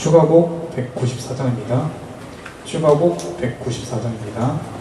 추가곡 194장입니다. 추가곡 194장입니다.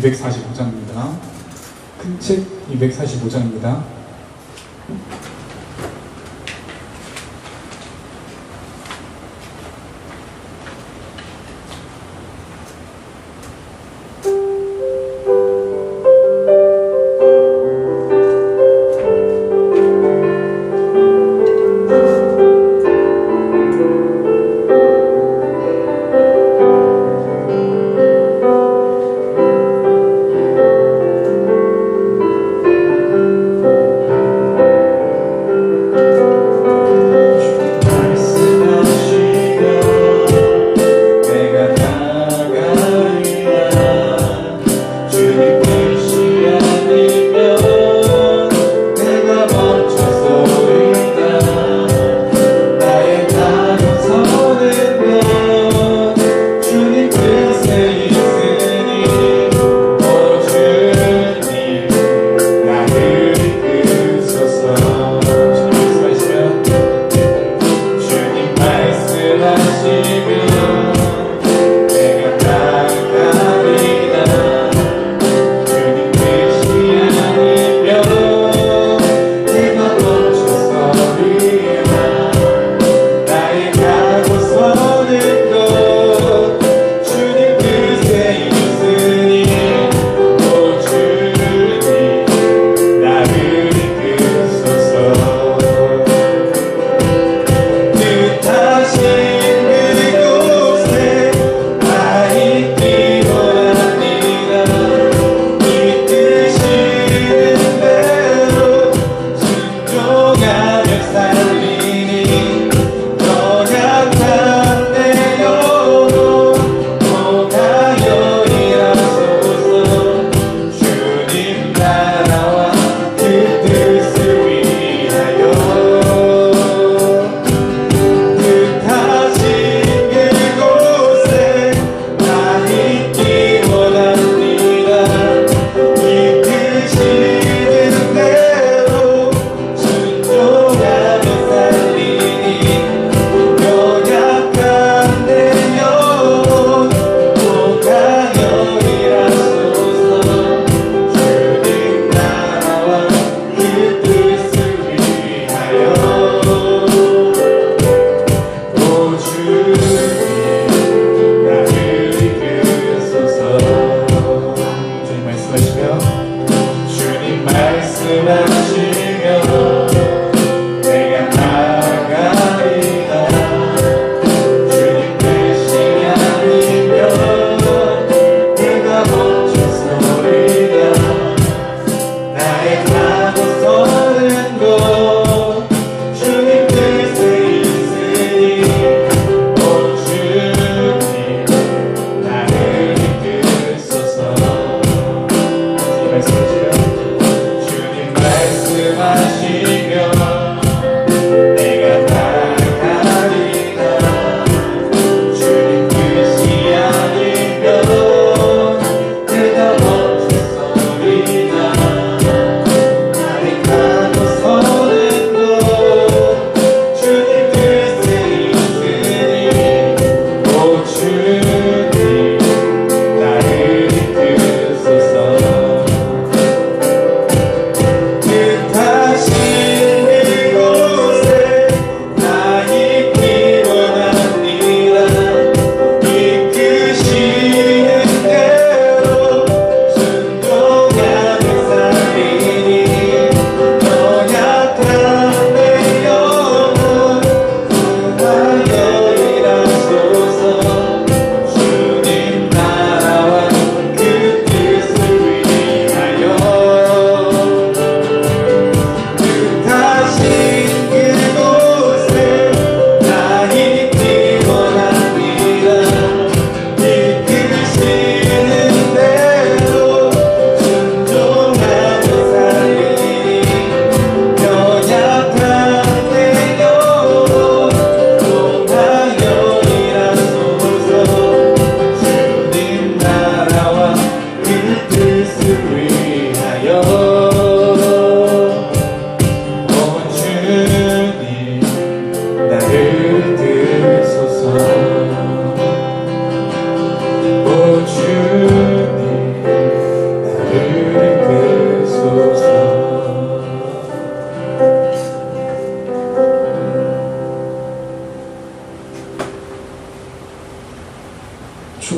245장입니다. 큰 책 245장입니다.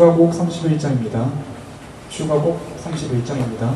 추가곡 31장입니다. 추가곡 31장입니다.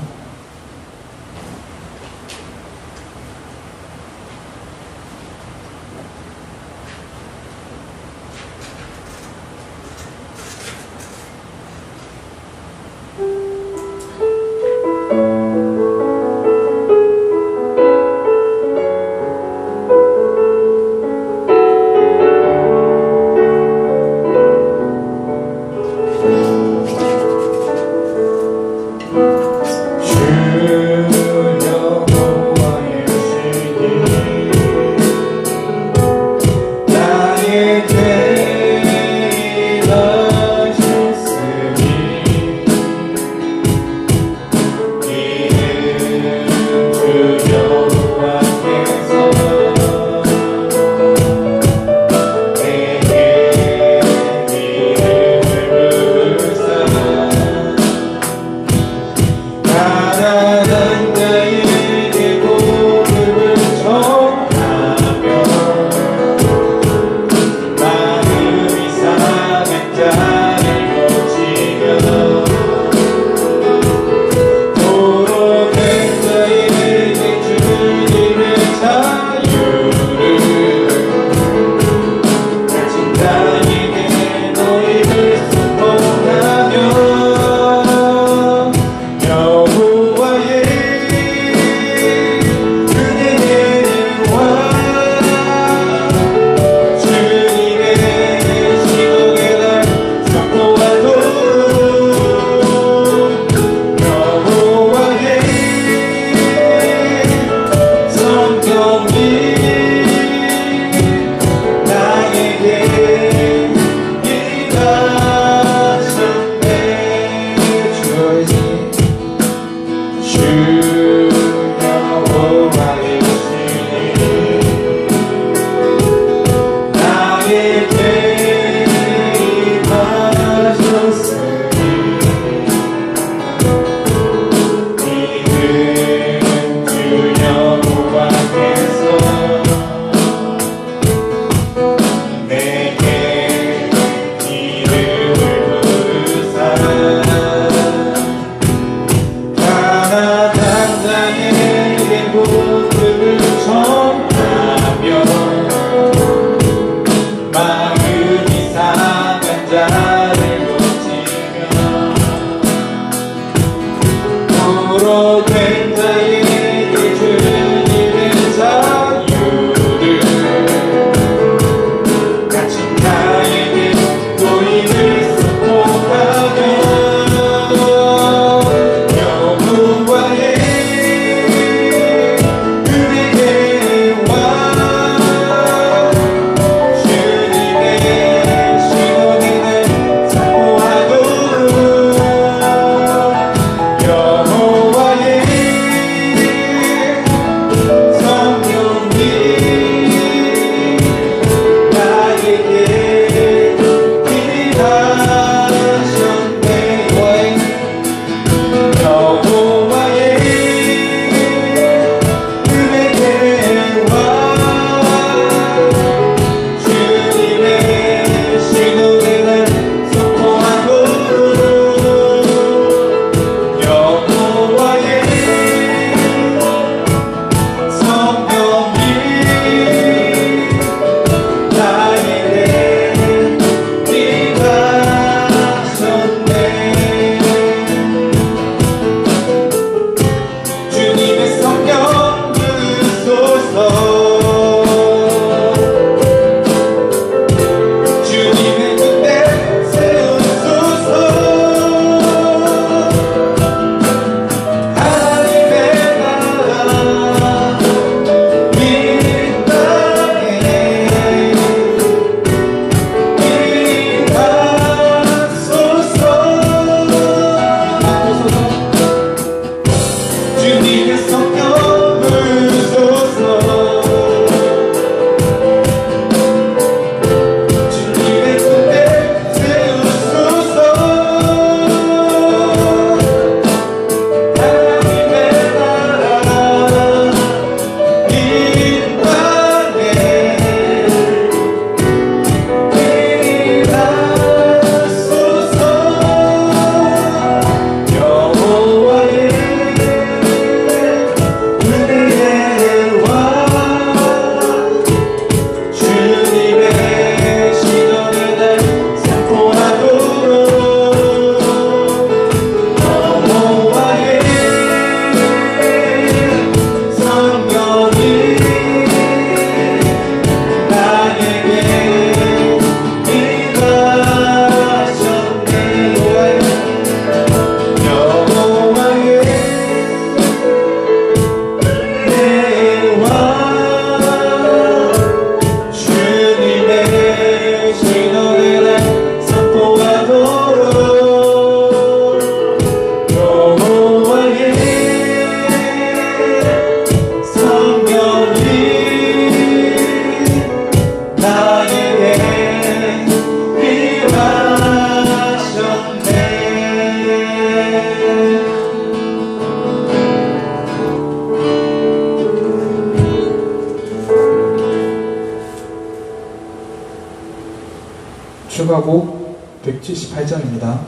추가곡 178장입니다.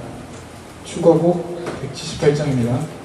추가곡 178장입니다.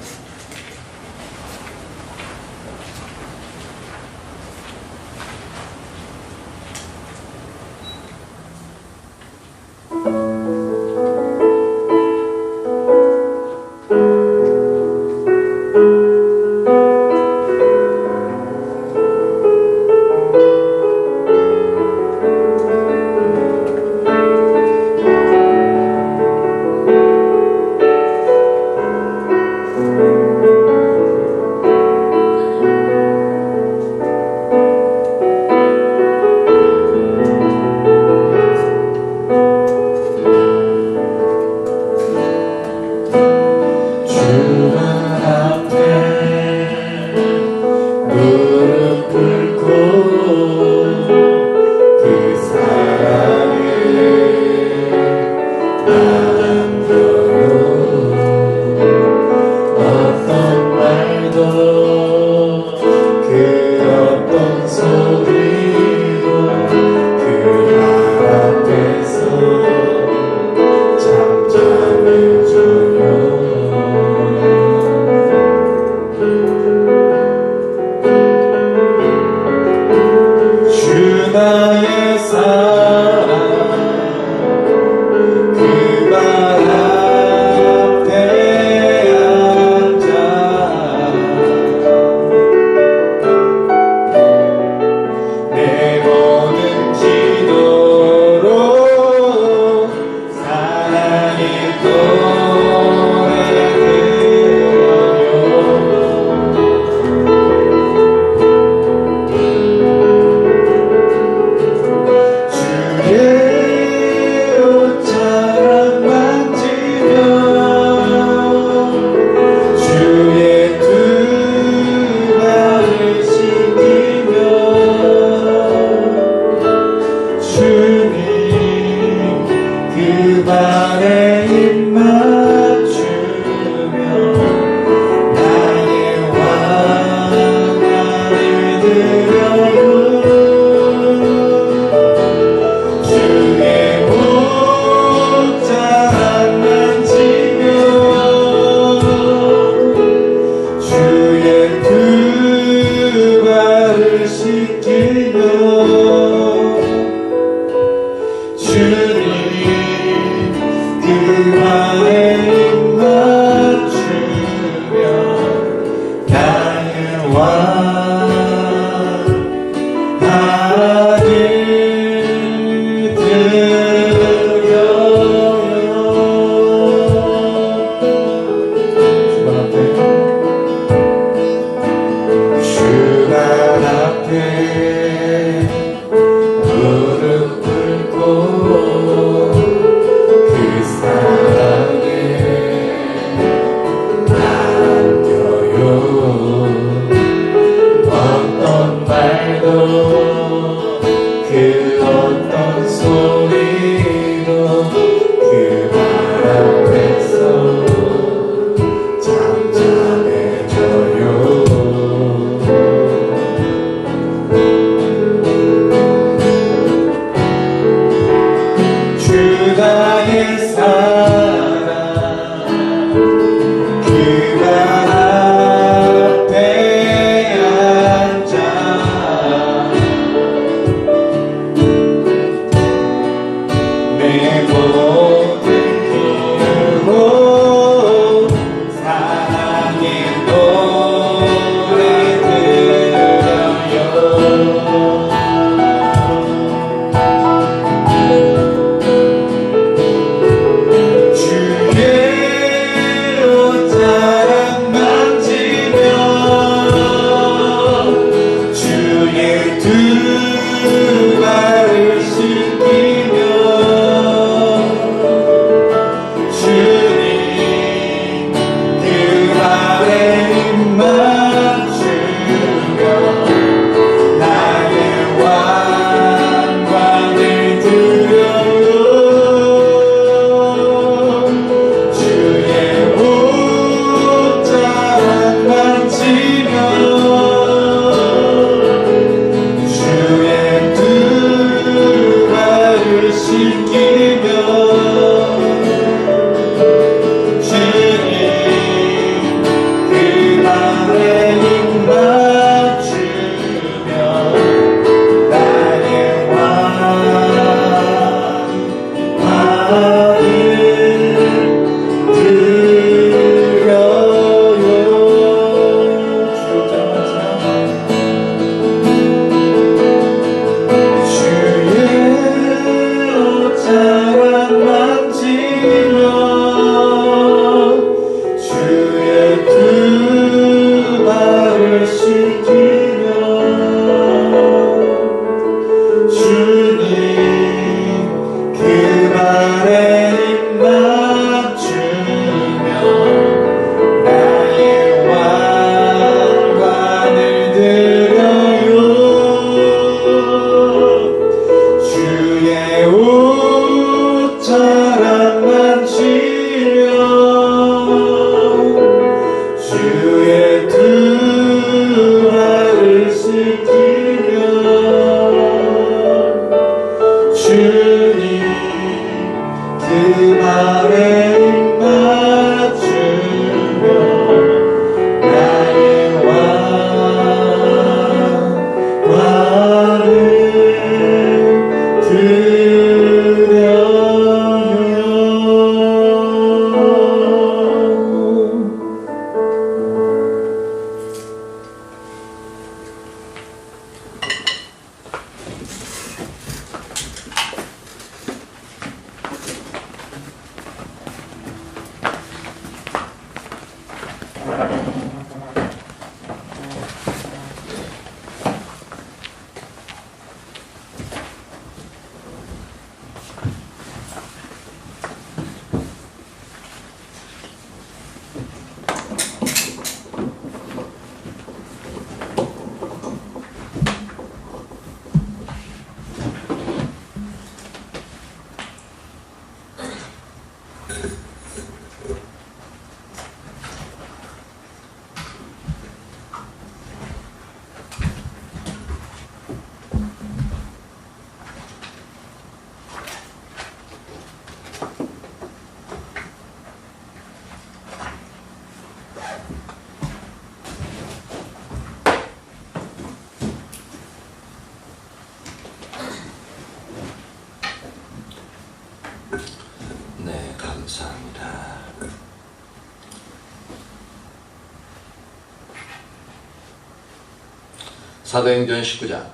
사도행전 19장.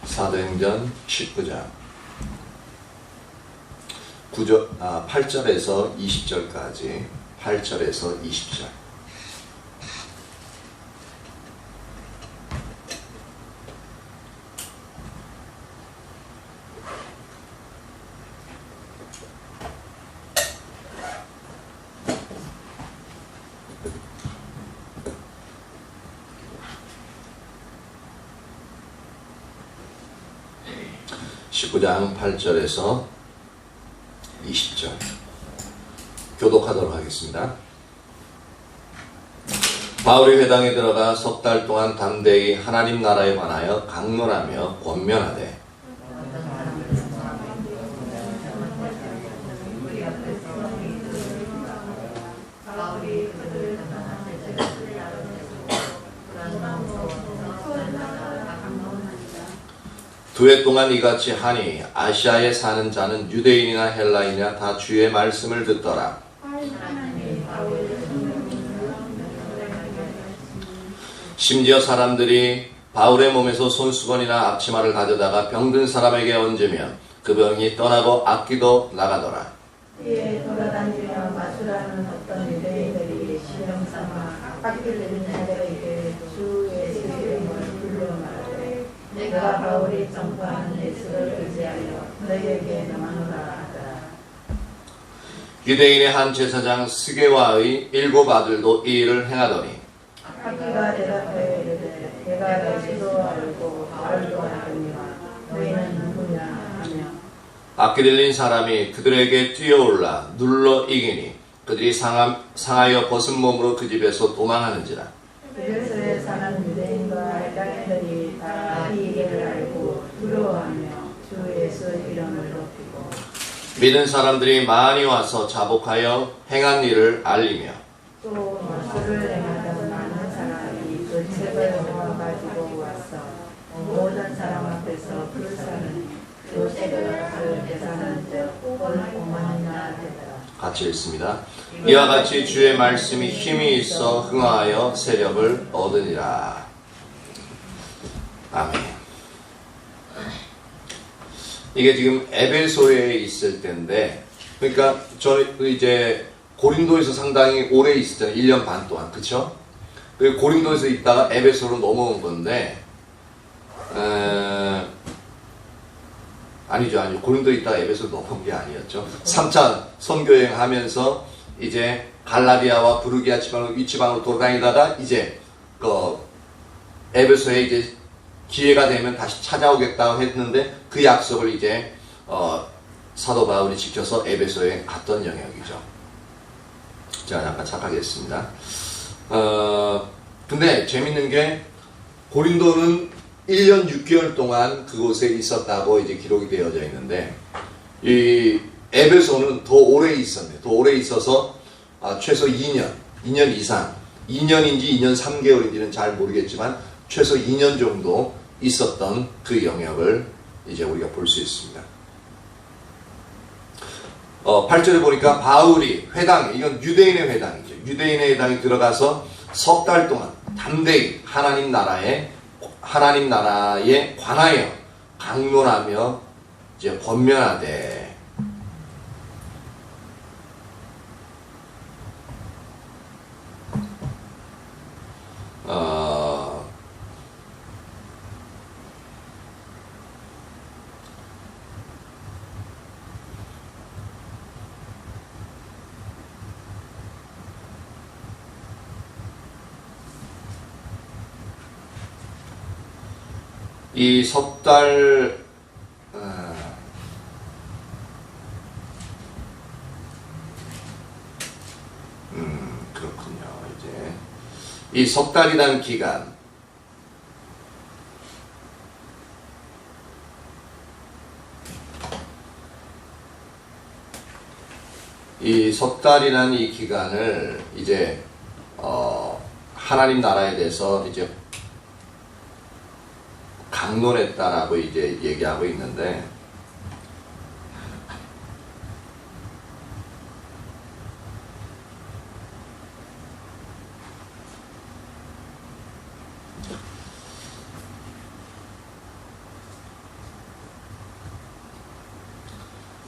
사도행전 19장 8절에서 20절까지 8절에서 20절. (19장) 8절에서 20절 교독하도록 하겠습니다. 바울이 회당에 들어가 석 달 동안 담대히 하나님 나라에 관하여 강론하며 권면하되 두 해 동안 이같이 하니 아시아에 사는 자는 유대인이나 헬라인이나 다 주의 말씀을 듣더라. 심지어 사람들이 바울의 몸에서 손수건이나 앞치마를 가져다가 병든 사람에게 얹으면 그 병이 떠나고 악기도 나가더라. 이에 돌아다니며 마술하는 어떤 유대인들이 시험 삼아 악기를 들은 자들에게 주 예수의 이름을 불러 말하되 내가 바울이 전파하는 예수를 의지하여 너희에게 명하노라 하더라. 유대인의 한 제사장 스게와의 7 아들도 이 일을 행하더니 악기가 대답하여 이르되 내가 예수도 알고 바울도 알거니와 너희는 누구냐 하며 악기 들린 사람이 그들에게 뛰어올라 눌러 이기니 그들이 상하여 벗은 몸으로 그 집에서 도망하는지라. 그리스도에 사는 유대인과 헬라인들이 다 이 일을 알고 두려워하며 주 예수의 이름을 높이고 믿은 사람들이 많이 와서 자복하여 행한 일을 알리며 또 마술을 행하던 많은 사람이 그 책을 모아가지고 왔어 모든 사람 앞에서 그 사람이 그 책을 그 계산한 즉 5만이나 되더라. 같이 읽습니다. 이와 같이 주의 말씀이 힘이 있어 흥하여 세력을 얻으니라. 아멘. 이게 지금 에베소에 있을 때인데, 그러니까 저는 이제 고린도에서 상당히 오래 있었잖아요. 1년 반 동안. 그쵸? 그리고 고린도에서 있다가 에베소로 넘어온 건데, 아니죠. 고린도에 있다가 에베소로 넘어온 게 아니었죠. 3차 선교여행 하면서 이제 갈라디아와 부르기아 위치방으로 돌아다니다가 이제 에베소에 이제 기회가 되면 다시 찾아오겠다고 했는데 그 약속을 이제 사도 바울이 지켜서 에베소에 갔던 영역이죠. 제가 잠깐 착각했습니다. 근데 재밌는 게 고린도는 1년 6개월 동안 그곳에 있었다고 이제 기록이 되어져 있는데 이 에베소는 더 오래 있었네. 더 오래 있어서 최소 2년 이상, 2년인지 2년 3개월인지는 잘 모르겠지만 최소 2년 정도 있었던 그 영역을 이제 우리가 볼 수 있습니다. 8절에 보니까 바울이 회당, 이건 유대인의 회당이죠. 유대인의 회당에 들어가서 석 달 동안 담대히 하나님 나라에 관하여 강론하며 이제 권면하되 이 석 달 그렇군요. 이제 이 석 달이라는 기간, 이 석 달이라는 이 기간을 이제 하나님 나라에 대해서 이제 강론했다라고 이제 얘기하고 있는데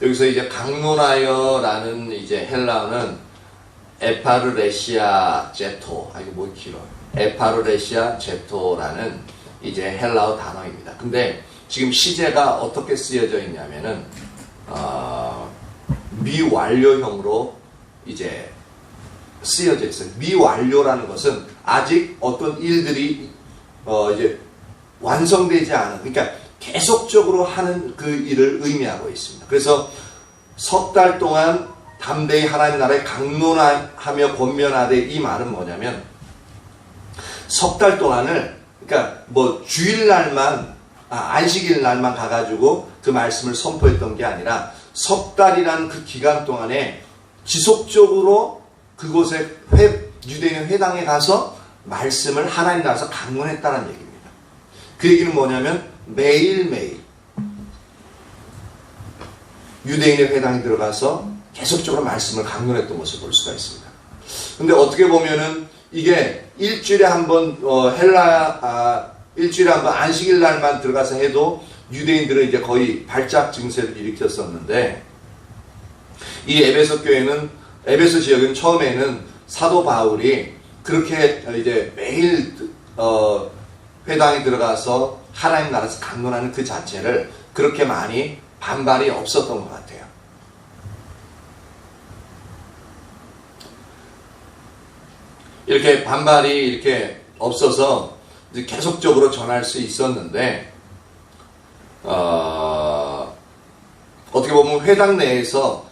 여기서 이제 강론하여라는 이제 헬라어는 에파르레시아 제토, 이거 뭐 길어. 에파르레시아 제토라는 이제 헬라어 단어입니다. 근데 지금 시제가 어떻게 쓰여져 있냐면은 미완료형으로 이제 쓰여져 있어요. 미완료라는 것은 아직 어떤 일들이 이제 완성되지 않은, 그러니까 계속적으로 하는 그 일을 의미하고 있습니다. 그래서 석 달 동안 담대히 하나님 나라에 강론하며 권면하되, 이 말은 뭐냐면 석 달 동안을, 그러니까 뭐 주일날만 안식일 날만 가가지고 그 말씀을 선포했던 게 아니라 석 달이라는 그 기간 동안에 지속적으로 그곳에 유대인 회당에 가서 말씀을 하나님 나라에서 강론했다는 얘기입니다. 그 얘기는 뭐냐면 매일매일 유대인의 회당에 들어가서 계속적으로 말씀을 강론했던 것을 볼 수가 있습니다. 근데 어떻게 보면은 이게 일주일에 한번 일주일에 한번 안식일 날만 들어가서 해도 유대인들은 이제 거의 발작 증세를 일으켰었는데, 이 에베소 교회는, 에베소 지역은 처음에는 사도 바울이 그렇게 이제 매일 회당에 들어가서 하나님 나라에서 강론하는 그 자체를 그렇게 많이 반발이 없었던 것 같아요. 이렇게 반발이 이렇게 없어서 이제 계속적으로 전할 수 있었는데, 어떻게 보면 회당 내에서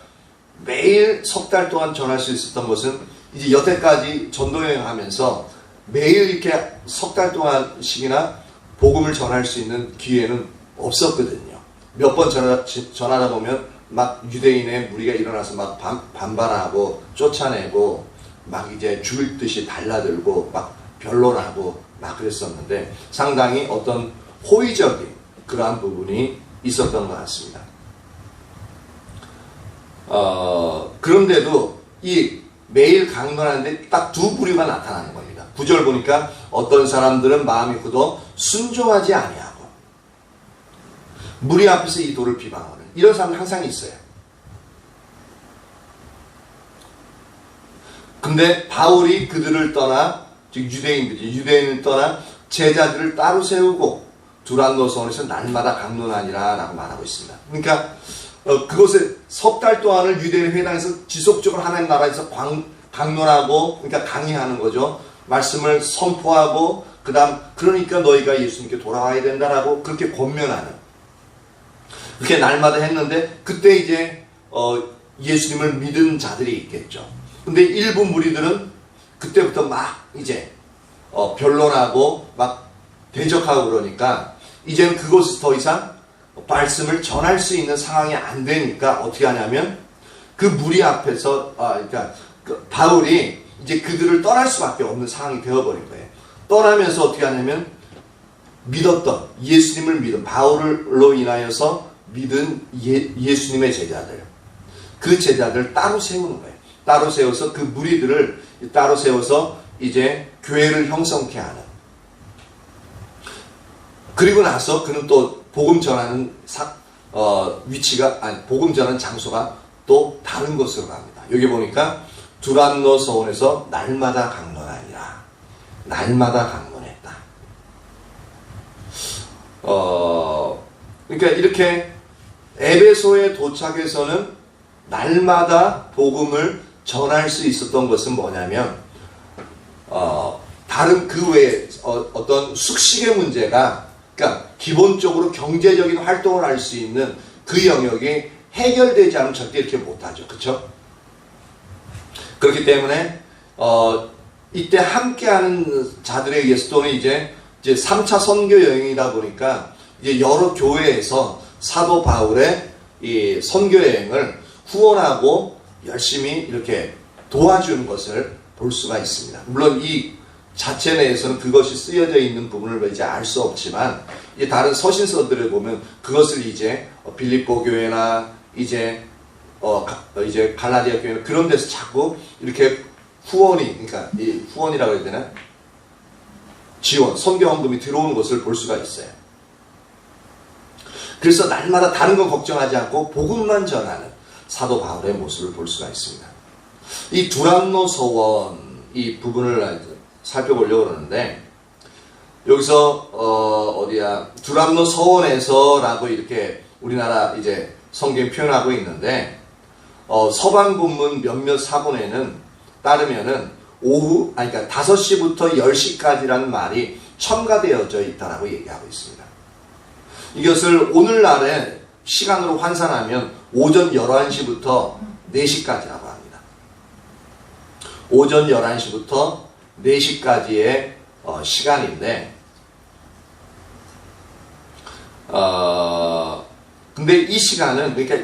매일 석 달 동안 전할 수 있었던 것은 이제 여태까지 전도여행하면서 매일 이렇게 석 달 동안씩이나 복음을 전할 수 있는 기회는 없었거든요. 몇 번 전하다 보면 막 유대인의 무리가 일어나서 막 반발하고 쫓아내고 막 이제 죽을 듯이 달라들고 막 변론하고 막 그랬었는데, 상당히 어떤 호의적인 그러한 부분이 있었던 것 같습니다. 그런데도 이 매일 강론하는데 딱 두 부류가 나타나는 겁니다. 9절 보니까 어떤 사람들은 마음이 굳어 순종하지 아니하고 무리 앞에서 이 도를 비방하는 이런 사람은 항상 있어요. 근데 바울이 그들을 떠나, 즉 유대인을 떠나 제자들을 따로 세우고 두란노선에서 날마다 강론하니라 라고 말하고 있습니다. 그러니까 그곳에 석 달 동안을 유대인 회당에서 지속적으로 하나님 나라에서 강론하고, 그러니까 강의하는 거죠. 말씀을 선포하고, 그 다음 그러니까 너희가 예수님께 돌아와야 된다라고 그렇게 권면하는, 그렇게 날마다 했는데, 그때 이제 예수님을 믿은 자들이 있겠죠. 근데 일부 무리들은 그때부터 막 이제 변론하고 막 대적하고 그러니까 이제는 그곳에서 더 이상 말씀을 전할 수 있는 상황이 안 되니까 어떻게 하냐면 그 무리 앞에서 그러니까 바울이 이제 그들을 떠날 수밖에 없는 상황이 되어버린 거예요. 떠나면서 어떻게 하냐면 믿었던 예수님을 믿은 바울로 인하여서 믿은 예수님의 제자들, 그 제자들 따로 세우는 거예요. 따로 세워서 그 무리들을 따로 세워서 이제 교회를 형성케 하는. 그리고 나서 그는 또 복음 전하는 위치가, 복음 전하는 장소가 또 다른 곳으로 갑니다. 여기 보니까 두란노 서원에서 날마다 강론하니라. 날마다 강론했다. 그러니까 이렇게 에베소에 도착해서는 날마다 복음을 전할 수 있었던 것은 뭐냐면 다른 그 외에 어떤 숙식의 문제가, 그러니까 기본적으로 경제적인 활동을 할 수 있는 그 영역이 해결되지 않으면 절대 이렇게 못하죠. 그렇죠? 그렇기 때문에 이때 함께하는 자들에 의해서, 또는 이제 3차 선교 여행이다 보니까 이제 여러 교회에서 사도 바울의 이 선교 여행을 후원하고 열심히 이렇게 도와주는 것을 볼 수가 있습니다. 물론 이 자체 내에서는 그것이 쓰여져 있는 부분을 이제 알 수 없지만, 이제 다른 서신서들을 보면 그것을 이제 빌립보 교회나 이제 갈라디아 교회나 그런 데서 자꾸 이렇게 후원이, 그러니까 이 후원이라고 해야 되나? 지원, 선교 헌금이 들어오는 것을 볼 수가 있어요. 그래서 날마다 다른 거 걱정하지 않고 복음만 전하는 사도 바울의 모습을 볼 수가 있습니다. 이 두란노 서원 이 부분을 살펴보려고 그러는데 여기서 두란노 서원에서라고 이렇게 우리나라 이제 성경이 표현하고 있는데 서방 본문 몇몇 사본에는 따르면은 그러니까 5시부터 10시까지라는 말이 첨가되어져 있다라고 얘기하고 있습니다. 이것을 오늘날의 시간으로 환산하면 오전 11시부터 4시까지라고 합니다. 오전 11시부터 4시까지의 시간인데 근데 이 시간은 그러니까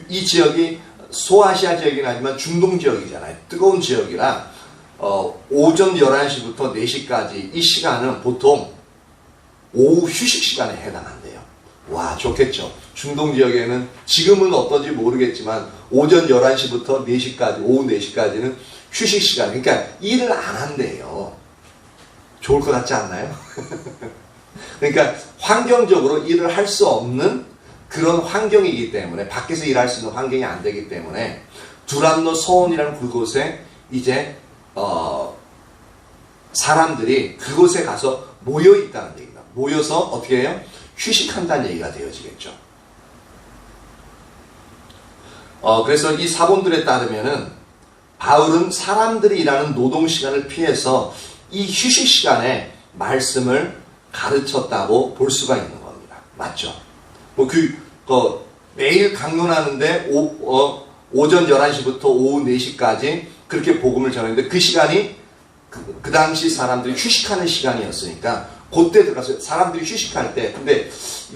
이 지역이 소아시아 지역이긴 하지만 중동 지역이잖아요. 뜨거운 지역이라 오전 11시부터 4시까지 이 시간은 보통 오후 휴식 시간에 해당한대요. 와, 좋겠죠. 중동 지역에는 지금은 어떤지 모르겠지만 오전 11시부터 4시까지, 오후 4시까지는 휴식 시간, 그러니까 일을 안 한대요. 좋을 것 같지 않나요? 그러니까 환경적으로 일을 할 수 없는 그런 환경이기 때문에 밖에서 일할 수 있는 환경이 안 되기 때문에 두란노 서원이라는 그곳에 이제 사람들이 그곳에 가서 모여 있다는 얘기입니다. 모여서 어떻게 해요? 휴식한다는 얘기가 되어지겠죠. 그래서 이 사본들에 따르면은 바울은 사람들이 일하는 노동 시간을 피해서 이 휴식 시간에 말씀을 가르쳤다고 볼 수가 있는 겁니다. 맞죠? 매일 강론하는데 오전 11시부터 오후 4시까지 그렇게 복음을 전했는데 그 시간이 그 당시 사람들이 휴식하는 시간이었으니까 그때 들어가서 사람들이 휴식할 때 근데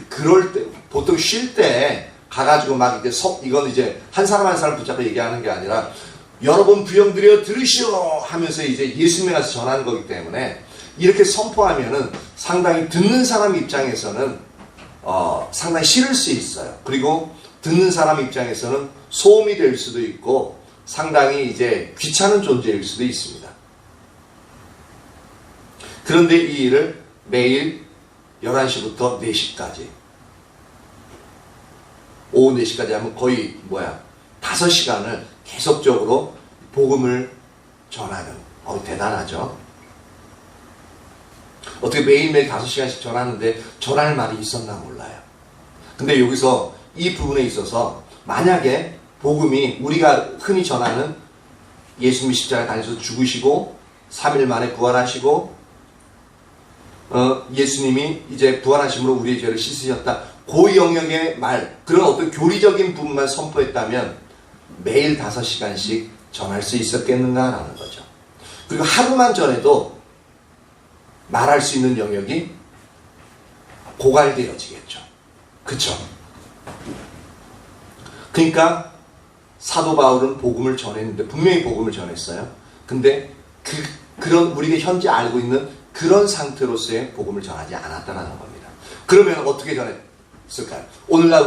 그럴 때 보통 쉴 때 가가지고 막 이제 이건 이제 한 사람 한 사람 붙잡고 얘기하는 게 아니라 여러분 부영드려 들으시오 하면서 이제 예수님에 가서 전하는 거기 때문에 이렇게 선포하면은 상당히 듣는 사람 입장에서는 상당히 싫을 수 있어요. 그리고 듣는 사람 입장에서는 소음이 될 수도 있고 상당히 이제 귀찮은 존재일 수도 있습니다. 그런데 이 일을 매일 11시부터 4시까지 오후 4시까지 하면 거의 5시간을 계속적으로 복음을 전하는 대단하죠. 어떻게 매일매일 5시간씩 전하는데 전할 말이 있었나 몰라요. 근데 여기서 이 부분에 있어서 만약에 복음이 우리가 흔히 전하는 예수님이 십자가에 달려서 죽으시고 3일 만에 부활하시고 예수님이 이제 부활하심으로 우리의 죄를 씻으셨다. 그 영역의 말, 그런 어떤 교리적인 부분만 선포했다면 매일 5시간씩 전할 수 있었겠는가라는 거죠. 그리고 하루만 전해도 말할 수 있는 영역이 고갈되어지겠죠. 그쵸? 그러니까 사도 바울은 복음을 전했는데 분명히 복음을 전했어요. 근데 그런 우리가 현재 알고 있는 그런 상태로서의 복음을 전하지 않았다는 겁니다. 그러면 어떻게 전했을까요? 오늘날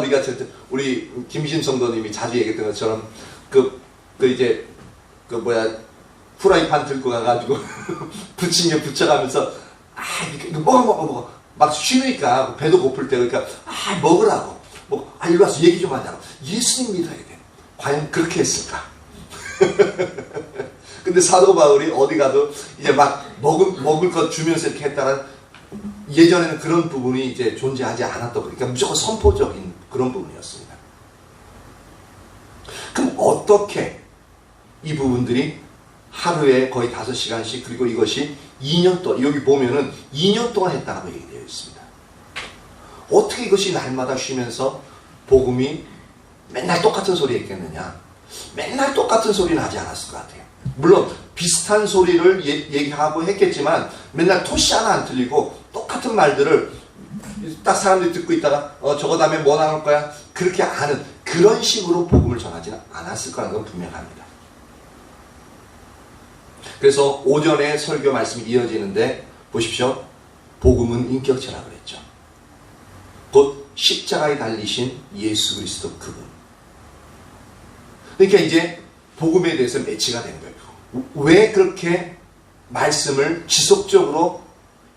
우리 김신 성도님이 자주 얘기했던 것처럼 후라이팬 들고 가가지고 부침개 붙여가면서 이거 먹어 막 쉬니까 배도 고플 때 그러니까 먹으라고 일로 와서 얘기 좀 하자고 예수님 믿어야 돼. 과연 그렇게 했을까? 근데 사도 바울이 어디 가도 이제 막 먹을 것 주면서 이렇게 했다는 예전에는 그런 부분이 이제 존재하지 않았다고 그러니까 무조건 선포적인 그런 부분이었습니다. 그럼 어떻게 이 부분들이 하루에 거의 5시간씩 그리고 이것이 2년 동안 여기 보면은 2년 동안 했다고 얘기되어 있습니다. 어떻게 이것이 날마다 쉬면서 복음이 맨날 똑같은 소리 했겠느냐? 맨날 똑같은 소리는 하지 않았을 것 같아요. 물론 비슷한 소리를 얘기하고 했겠지만 맨날 토시 하나 안 틀리고 똑같은 말들을 딱 사람들이 듣고 있다가 저거 다음에 뭐 나올 거야? 그렇게 아는 그런 식으로 복음을 전하지는 않았을 거라는 건 분명합니다. 그래서 오전에 설교 말씀이 이어지는데 보십시오. 복음은 인격체라고 그랬죠. 곧 십자가에 달리신 예수 그리스도 그분. 그러니까 이제 복음에 대해서 매치가 된 거예요. 왜 그렇게 말씀을 지속적으로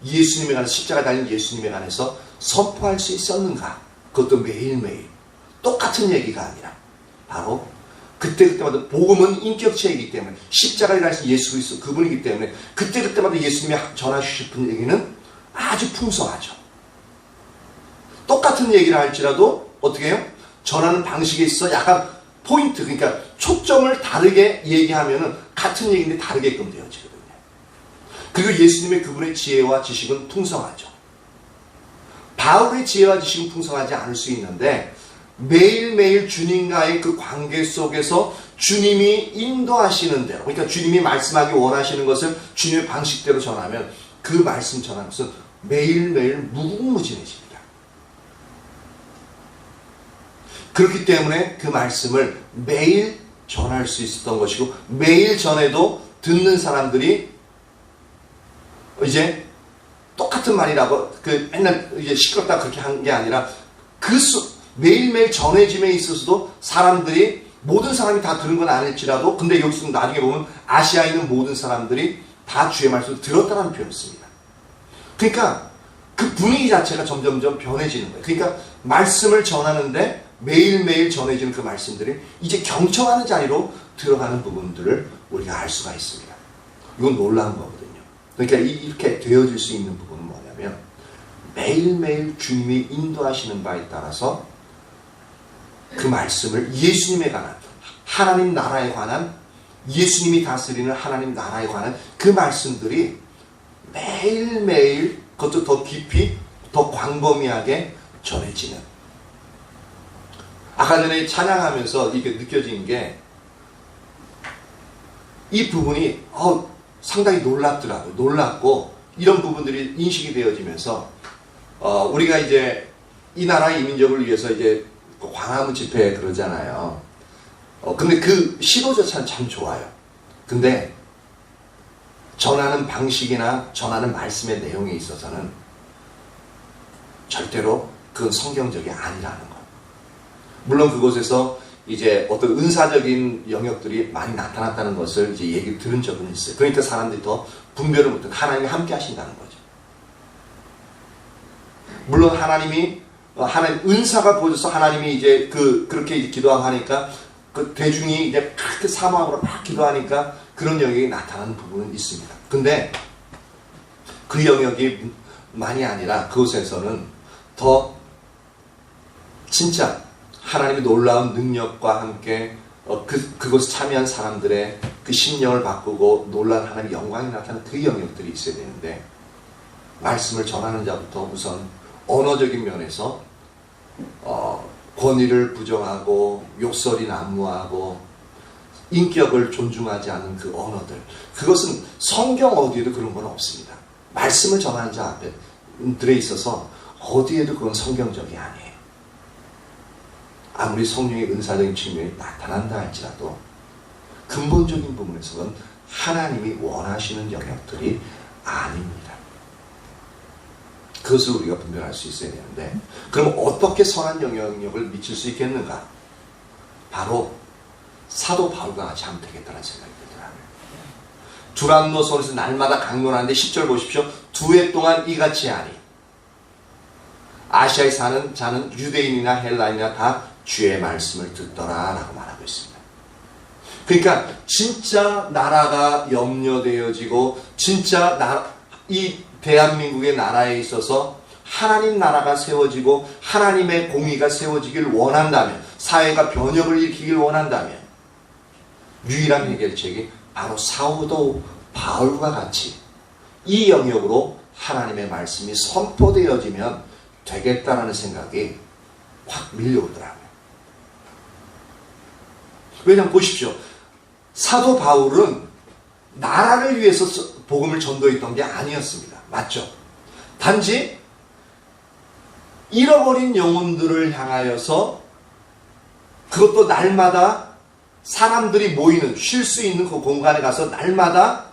예수님에 관해서 십자가에 달린 예수님에 관해서 선포할 수 있었는가? 그것도 매일매일 똑같은 얘기가 아니라 바로 그때그때마다 복음은 인격체이기 때문에 십자가에 가신 예수 그리스도 그분이기 때문에 그때그때마다 예수님이 전하시고 싶은 얘기는 아주 풍성하죠. 똑같은 얘기를 할지라도 어떻게 해요? 전하는 방식에 있어 약간 포인트, 그러니까 초점을 다르게 얘기하면은 같은 얘기인데 다르게끔 되어지거든요. 그리고 예수님의 그분의 지혜와 지식은 풍성하죠. 바울의 지혜와 지식은 풍성하지 않을 수 있는데 매일매일 주님과의 그 관계 속에서 주님이 인도하시는 대로, 그러니까 주님이 말씀하기 원하시는 것을 주님의 방식대로 전하면 그 말씀 전하는 것은 매일매일 무궁무진해집니다. 그렇기 때문에 그 말씀을 매일 전할 수 있었던 것이고, 매일 전해도 듣는 사람들이 이제 똑같은 말이라고 맨날 이제 시끄럽다 그렇게 한 게 아니라 매일매일 전해짐에 있어서도 사람들이, 모든 사람이 다 들은 건 아닐지라도, 근데 여기서 나중에 보면 아시아에 있는 모든 사람들이 다 주의 말씀을 들었다는 표현을 씁니다. 그러니까 그 분위기 자체가 점점점 변해지는 거예요. 그러니까 말씀을 전하는데 매일매일 전해지는 그 말씀들이 이제 경청하는 자리로 들어가는 부분들을 우리가 알 수가 있습니다. 이건 놀라운 거거든요. 그러니까 이렇게 되어질 수 있는 부분은 뭐냐면 매일매일 주님이 인도하시는 바에 따라서 그 말씀을 예수님에 관한, 하나님 나라에 관한, 예수님이 다스리는 하나님 나라에 관한 그 말씀들이 매일매일 그것도 더 깊이, 더 광범위하게 전해지는. 아까 전에 찬양하면서 이게 느껴진 게 이 부분이 상당히 놀랍더라고요. 놀랍고 이런 부분들이 인식이 되어지면서 우리가 이제 이 나라의 이민족을 위해서 이제 광화문 집회 그러잖아요. 근데 그 시도 자체는 참 좋아요. 근데 전하는 방식이나 전하는 말씀의 내용에 있어서는 절대로 그건 성경적이 아니라는 것. 물론 그곳에서 이제 어떤 은사적인 영역들이 많이 나타났다는 것을 이제 얘기 들은 적은 있어요. 그러니까 사람들이 더 분별을 못해. 하나님이 함께 하신다는 거죠. 물론 하나님 은사가 보여져서 하나님이 이제 그렇게 이제 기도하고 하니까 그 대중이 이제 그렇게 사모함으로 막 기도하니까 그런 영역이 나타나는 부분은 있습니다. 근데 그 영역이 많이 아니라 그곳에서는 더 진짜 하나님의 놀라운 능력과 함께 그곳에 참여한 사람들의 그 심령을 바꾸고 놀라운 하나님의 영광이 나타나는 그 영역들이 있어야 되는데, 말씀을 전하는 자부터 우선 언어적인 면에서 권위를 부정하고 욕설이 난무하고 인격을 존중하지 않는 그 언어들, 그것은 성경 어디에도 그런 건 없습니다. 말씀을 전하는 자 앞에 들에 있어서 어디에도 그건 성경적이 아니에요. 아무리 성령의 은사적인 측면이 나타난다 할지라도 근본적인 부분에서는 하나님이 원하시는 영역들이 아닙니다. 그것을 우리가 분별할 수 있어야 되는데, 그럼 어떻게 선한 영향력을 미칠 수 있겠는가? 바로 사도 바울과 같이 하면 되겠다는 생각이 들더라고요. 두란노선에서 날마다 강론하는데 10절 보십시오. 2해 동안 이같이 하니 아시아에 사는 자는 유대인이나 헬라인이나 다 주의 말씀을 듣더라 라고 말하고 있습니다. 그러니까 진짜 나라가 염려되어지고 진짜 이 대한민국의 나라에 있어서 하나님 나라가 세워지고 하나님의 공의가 세워지길 원한다면, 사회가 변혁을 일으키길 원한다면 유일한 해결책이 바로 사도 바울과 같이 이 영역으로 하나님의 말씀이 선포되어지면 되겠다라는 생각이 확 밀려오더라고요. 왜냐하면 보십시오. 사도 바울은 나라를 위해서 복음을 전도했던 게 아니었습니다. 맞죠? 단지 잃어버린 영혼들을 향하여서, 그것도 날마다 사람들이 모이는, 쉴 수 있는 그 공간에 가서 날마다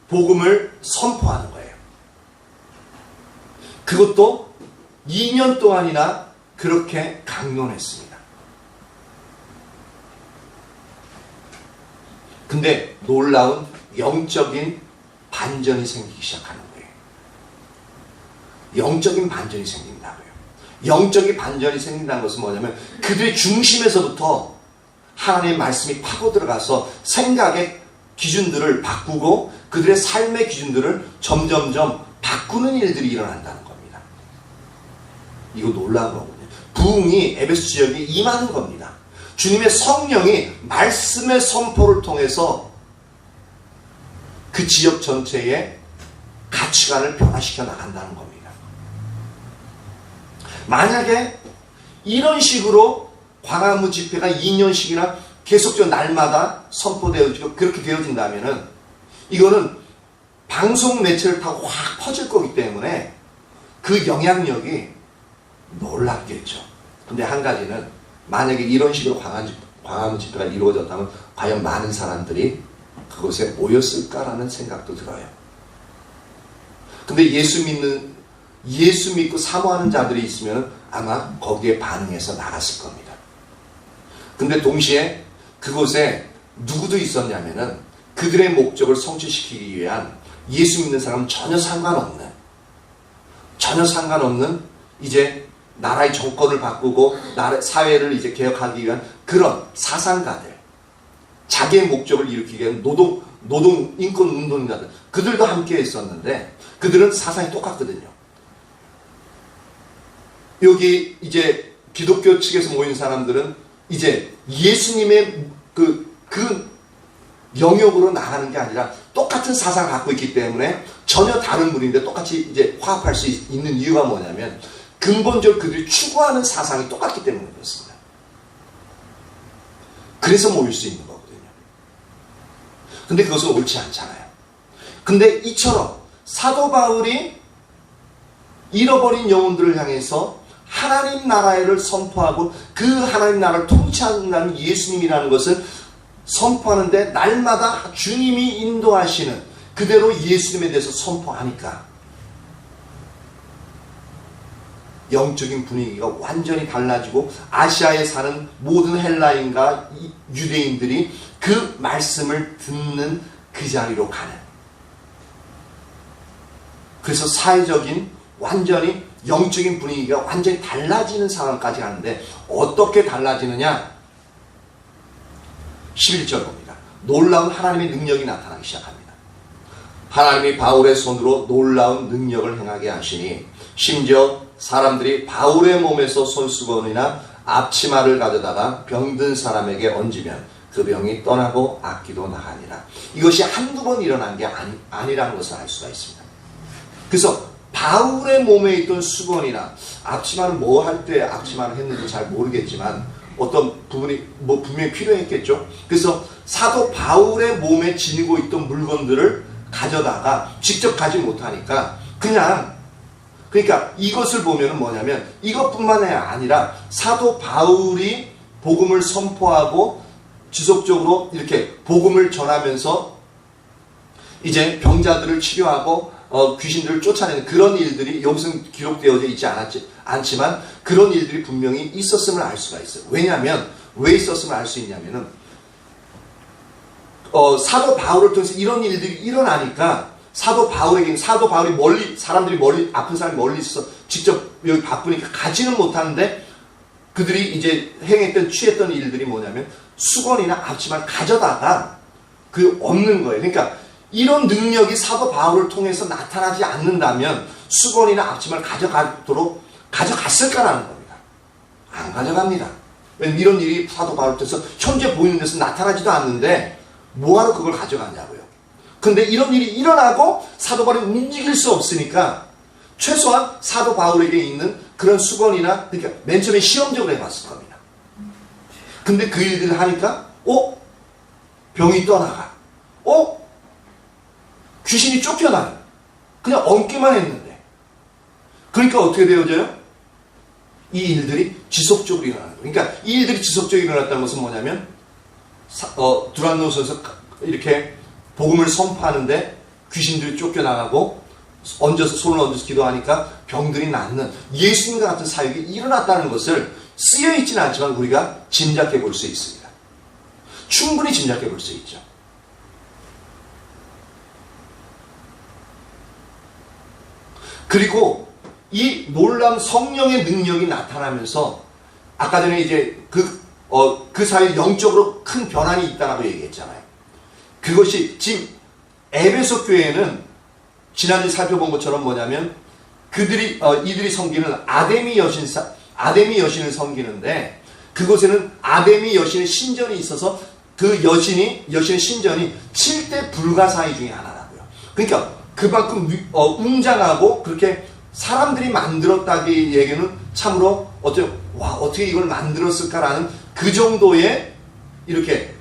복음을 선포하는 거예요. 그것도 2년 동안이나 그렇게 강론했습니다. 근데 놀라운 영적인 반전이 생기기 시작하는 거예요. 영적인 반전이 생긴다고요. 영적인 반전이 생긴다는 것은 뭐냐면 그들의 중심에서부터 하나님의 말씀이 파고 들어가서 생각의 기준들을 바꾸고 그들의 삶의 기준들을 점점점 바꾸는 일들이 일어난다는 겁니다. 이거 놀라운 거거든요. 부흥이 에베소 지역에 임하는 겁니다. 주님의 성령이 말씀의 선포를 통해서 그 지역 전체의 가치관을 변화시켜 나간다는 겁니다. 만약에 이런 식으로 광화문 집회가 2년씩이나 계속적으로 날마다 선포되어지고 그렇게 되어진다면은 이거는 방송 매체를 타고 확 퍼질 거기 때문에 그 영향력이 놀랍겠죠. 근데 한 가지는 만약에 이런 식으로 광화문 집회가 이루어졌다면 과연 많은 사람들이 그곳에 모였을까라는 생각도 들어요. 근데 예수 믿고 사모하는 자들이 있으면 아마 거기에 반응해서 나갔을 겁니다. 근데 동시에 그곳에 누구도 있었냐면은 그들의 목적을 성취시키기 위한 예수 믿는 사람은 전혀 상관없는 이제 나라의 정권을 바꾸고 사회를 이제 개혁하기 위한 그런 사상가들, 자기의 목적을 일으키기 위한 노동 인권 운동가들, 그들도 함께 있었는데 그들은 사상이 똑같거든요. 여기 이제 기독교 측에서 모인 사람들은 이제 예수님의 그 영역으로 나가는 게 아니라 똑같은 사상을 갖고 있기 때문에 전혀 다른 분인데 똑같이 이제 화합할 수 있는 이유가 뭐냐면 근본적으로 그들이 추구하는 사상이 똑같기 때문에 그렇습니다. 그래서 모일 수 있는 거거든요. 근데 그것은 옳지 않잖아요. 근데 이처럼 사도 바울이 잃어버린 영혼들을 향해서 하나님 나라를 선포하고 그 하나님 나라를 통치하는 예수님이라는 것을 선포하는데 날마다 주님이 인도하시는 그대로 예수님에 대해서 선포하니까 영적인 분위기가 완전히 달라지고 아시아에 사는 모든 헬라인과 유대인들이 그 말씀을 듣는 그 자리로 가는, 그래서 사회적인 완전히 영적인 분위기가 완전히 달라지는 상황까지 가는데 어떻게 달라지느냐? 11절 봅니다. 놀라운 하나님의 능력이 나타나기 시작합니다. 하나님이 바울의 손으로 놀라운 능력을 행하게 하시니 심지어 사람들이 바울의 몸에서 손수건이나 앞치마를 가져다가 병든 사람에게 얹으면 그 병이 떠나고 악기도 나가니라. 이것이 한두 번 일어난 게 아니라는 것을 알 수가 있습니다. 그래서 바울의 몸에 있던 수건이나 앞치마는 뭐 할 때 앞치마를 했는지 잘 모르겠지만 어떤 부분이 뭐 분명히 필요했겠죠. 그래서 사도 바울의 몸에 지니고 있던 물건들을 가져다가 직접 가지 못하니까 그러니까 이것을 보면은 뭐냐면 이것뿐만 아니라 사도 바울이 복음을 선포하고 지속적으로 이렇게 복음을 전하면서 이제 병자들을 치료하고 귀신들을 쫓아내는 그런 일들이 여기서는 기록되어져 있지 않지만 그런 일들이 분명히 있었음을 알 수가 있어요. 왜냐하면 왜 있었음을 알 수 있냐면은 사도 바울을 통해서 이런 일들이 일어나니까 사도 바울이 사람들이 멀리 아픈 사람이 멀리 있어서 직접 여기 바쁘니까 가지는 못하는데 그들이 이제 취했던 일들이 뭐냐면 수건이나 앞치마를 가져다가 그 없는 거예요. 그러니까 이런 능력이 사도 바울을 통해서 나타나지 않는다면 수건이나 앞치마를 가져갔을까라는 겁니다. 안 가져갑니다. 왜냐면 이런 일이 사도 바울을 통해서 현재 보이는 데서 나타나지도 않는데 뭐하러 그걸 가져갔냐고요. 근데 이런 일이 일어나고 사도 바울이 움직일 수 없으니까 최소한 사도 바울에게 있는 그런 수건이나 그러니까 맨 처음에 시험적으로 해봤을 겁니다. 근데 그 일들을 하니까 병이 떠나가. 귀신이 쫓겨나요. 그냥 얹기만 했는데. 그러니까 어떻게 되어져요? 이 일들이 지속적으로 일어나는 거예요. 그러니까 이 일들이 지속적으로 일어났다는 것은 뭐냐면 두란노스에서 이렇게 복음을 선포하는데 귀신들이 쫓겨나가고 손을 얹어서 기도하니까 병들이 낫는 예수님과 같은 사역이 일어났다는 것을 쓰여있지는 않지만 우리가 짐작해 볼 수 있습니다. 충분히 짐작해 볼 수 있죠. 그리고 이 놀라운 성령의 능력이 나타나면서 아까 전에 이제 그 사회 영적으로 큰 변환이 있다라고 얘기했잖아요. 그것이 지금 에베소 교회는 지난주에 살펴본 것처럼 뭐냐면 이들이 섬기는 아데미 여신을 섬기는데 그곳에는 아데미 여신의 신전이 있어서 그 여신의 신전이 7대 불가사의 중에 하나라고요. 그러니까 그만큼 웅장하고 그렇게 사람들이 만들었다기 얘기는 참으로 어떻게 이걸 만들었을까라는 그 정도의 이렇게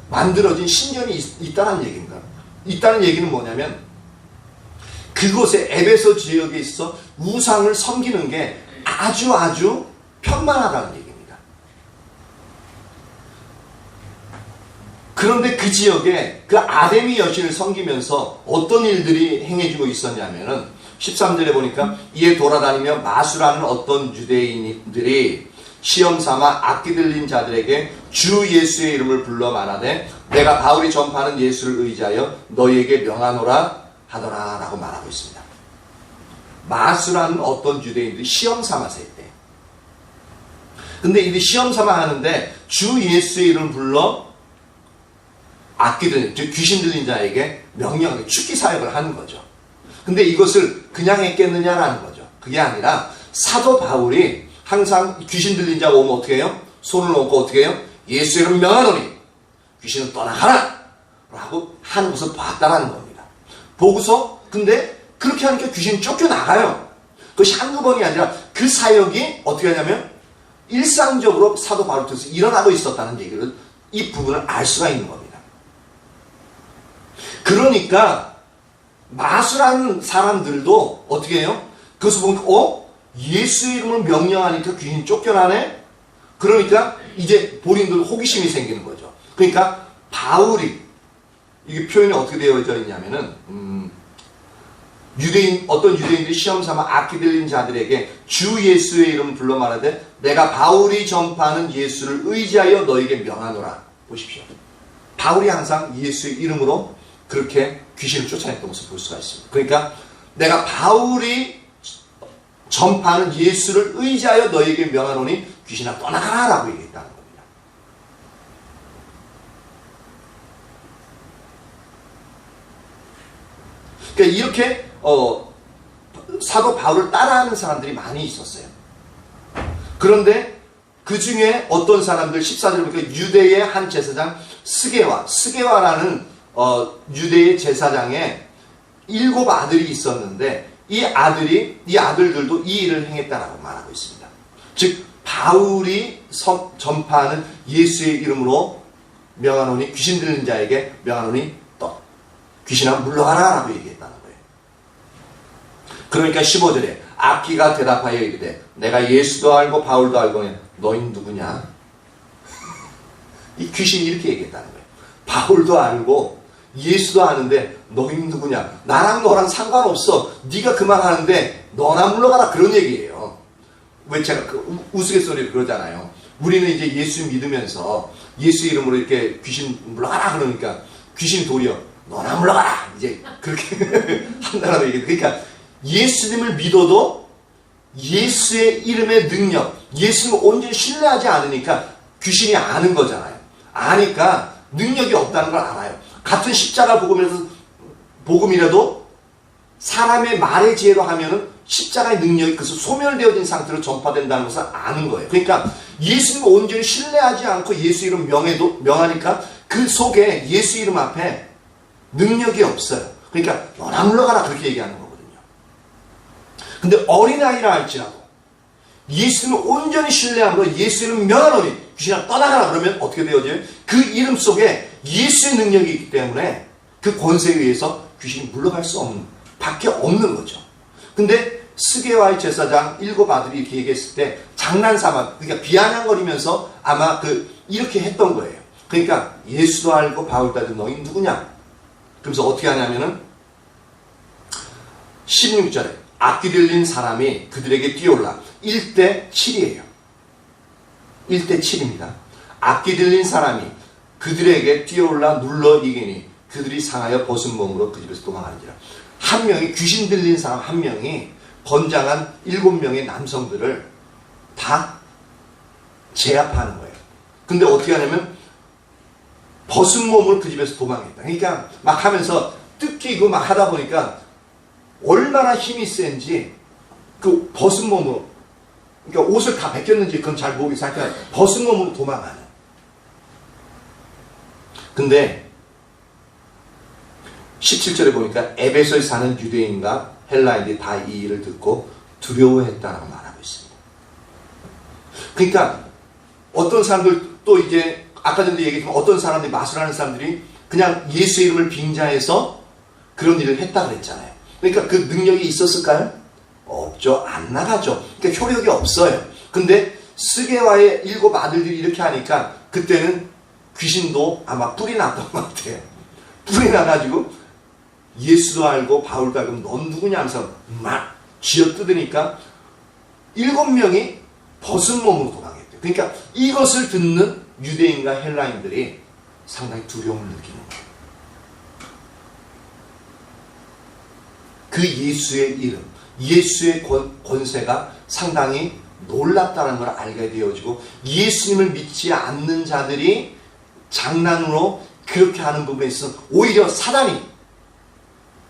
만들어진 신전이 있다는 얘기인가? 있다는 얘기는 뭐냐면 그곳에 에베소 지역에 있어 우상을 섬기는 게 아주 편만하다는 얘기입니다. 그런데 그 지역에 그 아데미 여신을 섬기면서 어떤 일들이 행해지고 있었냐면은 13절에 보니까 이에 돌아다니며 마수라는 어떤 유대인들이 시험삼아 악기 들린 자들에게 주 예수의 이름을 불러 말하되 내가 바울이 전파하는 예수를 의지하여 너희에게 명하노라 하더라 라고 말하고 있습니다. 마수라는 어떤 유대인들이 시험삼아서 했대. 근데 이들이 시험삼아 하는데 주 예수의 이름을 불러 악기 들린, 즉 귀신 들린 자에게 명령하게 축기 사역을 하는 거죠. 근데 이것을 그냥 했겠느냐라는 거죠. 그게 아니라 사도 바울이 항상 귀신 들린 자가 오면 어떻게 해요? 손을 얹고 어떻게 해요? 예수의 이름 명하노니 귀신은 떠나가라! 라고 하는 것을 봤다라는 겁니다. 보고서 근데 그렇게 하니까 귀신이 쫓겨나가요. 그것이 한두 번이 아니라 그 사역이 어떻게 하냐면 일상적으로 사도 바울 통해서 일어나고 있었다는 얘기를 이 부분을 알 수가 있는 겁니다. 그러니까 마수라는 사람들도 어떻게 해요? 그것을 보니까 예수의 이름을 명령하니까 귀신이 쫓겨나네? 그러니까 이제 본인들 호기심이 생기는 거죠. 그러니까 바울이 이게 표현이 어떻게 되어져 있냐면은 어떤 유대인들이 시험삼아 악기 들린 자들에게 주 예수의 이름 불러 말하되 내가 바울이 전파하는 예수를 의지하여 너에게 명하노라. 보십시오. 바울이 항상 예수의 이름으로 그렇게 귀신을 쫓아냈던 것을 볼 수가 있습니다. 그러니까 내가 바울이 전파하는 예수를 의지하여 너에게 명하노니 귀신아 떠나가라 라고 얘기했다는 겁니다. 그러니까 이렇게 사도 바울을 따라하는 사람들이 많이 있었어요. 그런데 그 중에 어떤 사람들 14절에 보니까 유대의 한 제사장 스게와라는 유대의 제사장에 7 아들이 있었는데 이 아들들도 이 일을 행했다라고 말하고 있습니다. 즉 바울이 전파하는 예수의 이름으로 명하노니 귀신 들린 자에게 명하노니 귀신아 물러가라 라고 얘기했다는 거예요. 그러니까 15절에 악기가 대답하여 이르되 내가 예수도 알고 바울도 알고 너희는 누구냐? 이 귀신이 이렇게 얘기했다는 거예요. 바울도 알고 예수도 아는데 너희는 누구냐? 나랑 너랑 상관없어. 네가 그 말하는데 너나 물러가라 그런 얘기예요. 왜 제가 우스갯소리를 그러잖아요. 우리는 이제 예수 믿으면서 예수 이름으로 이렇게 귀신 물러가라 그러니까 귀신 도리어 너나 물러가라 이제 그렇게 한다라고 얘기해요. 그러니까 예수님을 믿어도 예수의 이름의 능력, 예수님을 온전히 신뢰하지 않으니까 귀신이 아는 거잖아요. 아니까 능력이 없다는 걸 알아요. 같은 십자가 복음이라도 사람의 말의 지혜로 하면은 십자가의 능력이 그것을 소멸되어진 상태로 전파된다는 것을 아는 거예요. 그러니까 예수님을 온전히 신뢰하지 않고 예수 이름 명하니까 그 속에 예수 이름 앞에 능력이 없어요. 그러니까 너나 물러가라 그렇게 얘기하는 거거든요. 근데 어린아이라 할지라도 예수님을 온전히 신뢰함으로 예수 이름 명하노니 귀신아 떠나가라 그러면 어떻게 되어져요? 그 이름 속에 예수의 능력이 있기 때문에 그 권세에 의해서 귀신이 물러갈 수 없는 밖에 없는 거죠. 근데 스게와의 제사장 7 아들이 이렇게 얘기했을 때 장난삼아 그러니까 비아냥거리면서 아마 이렇게 했던 거예요. 그러니까 예수도 알고 바울도 알고 너희 누구냐? 그러면서 어떻게 하냐면은 16절에 악기 들린 사람이 그들에게 뛰어올라 1대 7이에요. 1대 7입니다. 악기 들린 사람이 그들에게 뛰어올라 눌러 이기니 그들이 상하여 벗은 몸으로 그 집에서 도망하는지라. 한 명이 귀신 들린 사람 한 명이 건장한 7명의 남성들을 다 제압하는 거예요. 근데 어떻게 하냐면 벗은 몸으로 그 집에서 도망했다. 그러니까 막 하면서 뜯기고 막 하다 보니까 얼마나 힘이 센지 그 벗은 몸으로, 그러니까 옷을 다 벗겼는지 그건 잘 모르겠어요. 하여튼 벗은 몸으로 도망하는. 근데 17절에 보니까 에베소에 사는 유대인과 헬라인들이 다 이 일을 듣고 두려워했다라고 말하고 있습니다. 그러니까 어떤 사람들 또 이제 아까 전에 얘기했지만 어떤 사람들이 마술하는 사람들이 그냥 예수 이름을 빙자해서 그런 일을 했다 그랬잖아요. 그러니까 그 능력이 있었을까요? 없죠. 안 나가죠. 그러니까 효력이 없어요. 근데 스게와의 7 아들들이 이렇게 하니까 그때는 귀신도 아마 뿔이 났던 것 같아요. 뿔이 나가지고 예수도 알고 바울도 알고 넌 누구냐 하면서 막 쥐어뜯으니까 7명이 벗은 몸으로 도망했대요. 그러니까 이것을 듣는 유대인과 헬라인들이 상당히 두려움을 느끼는 거예요. 그 예수의 이름, 예수의 권세가 상당히 놀랍다는 걸 알게 되어지고 예수님을 믿지 않는 자들이 장난으로 그렇게 하는 부분에 있어서 오히려 사단이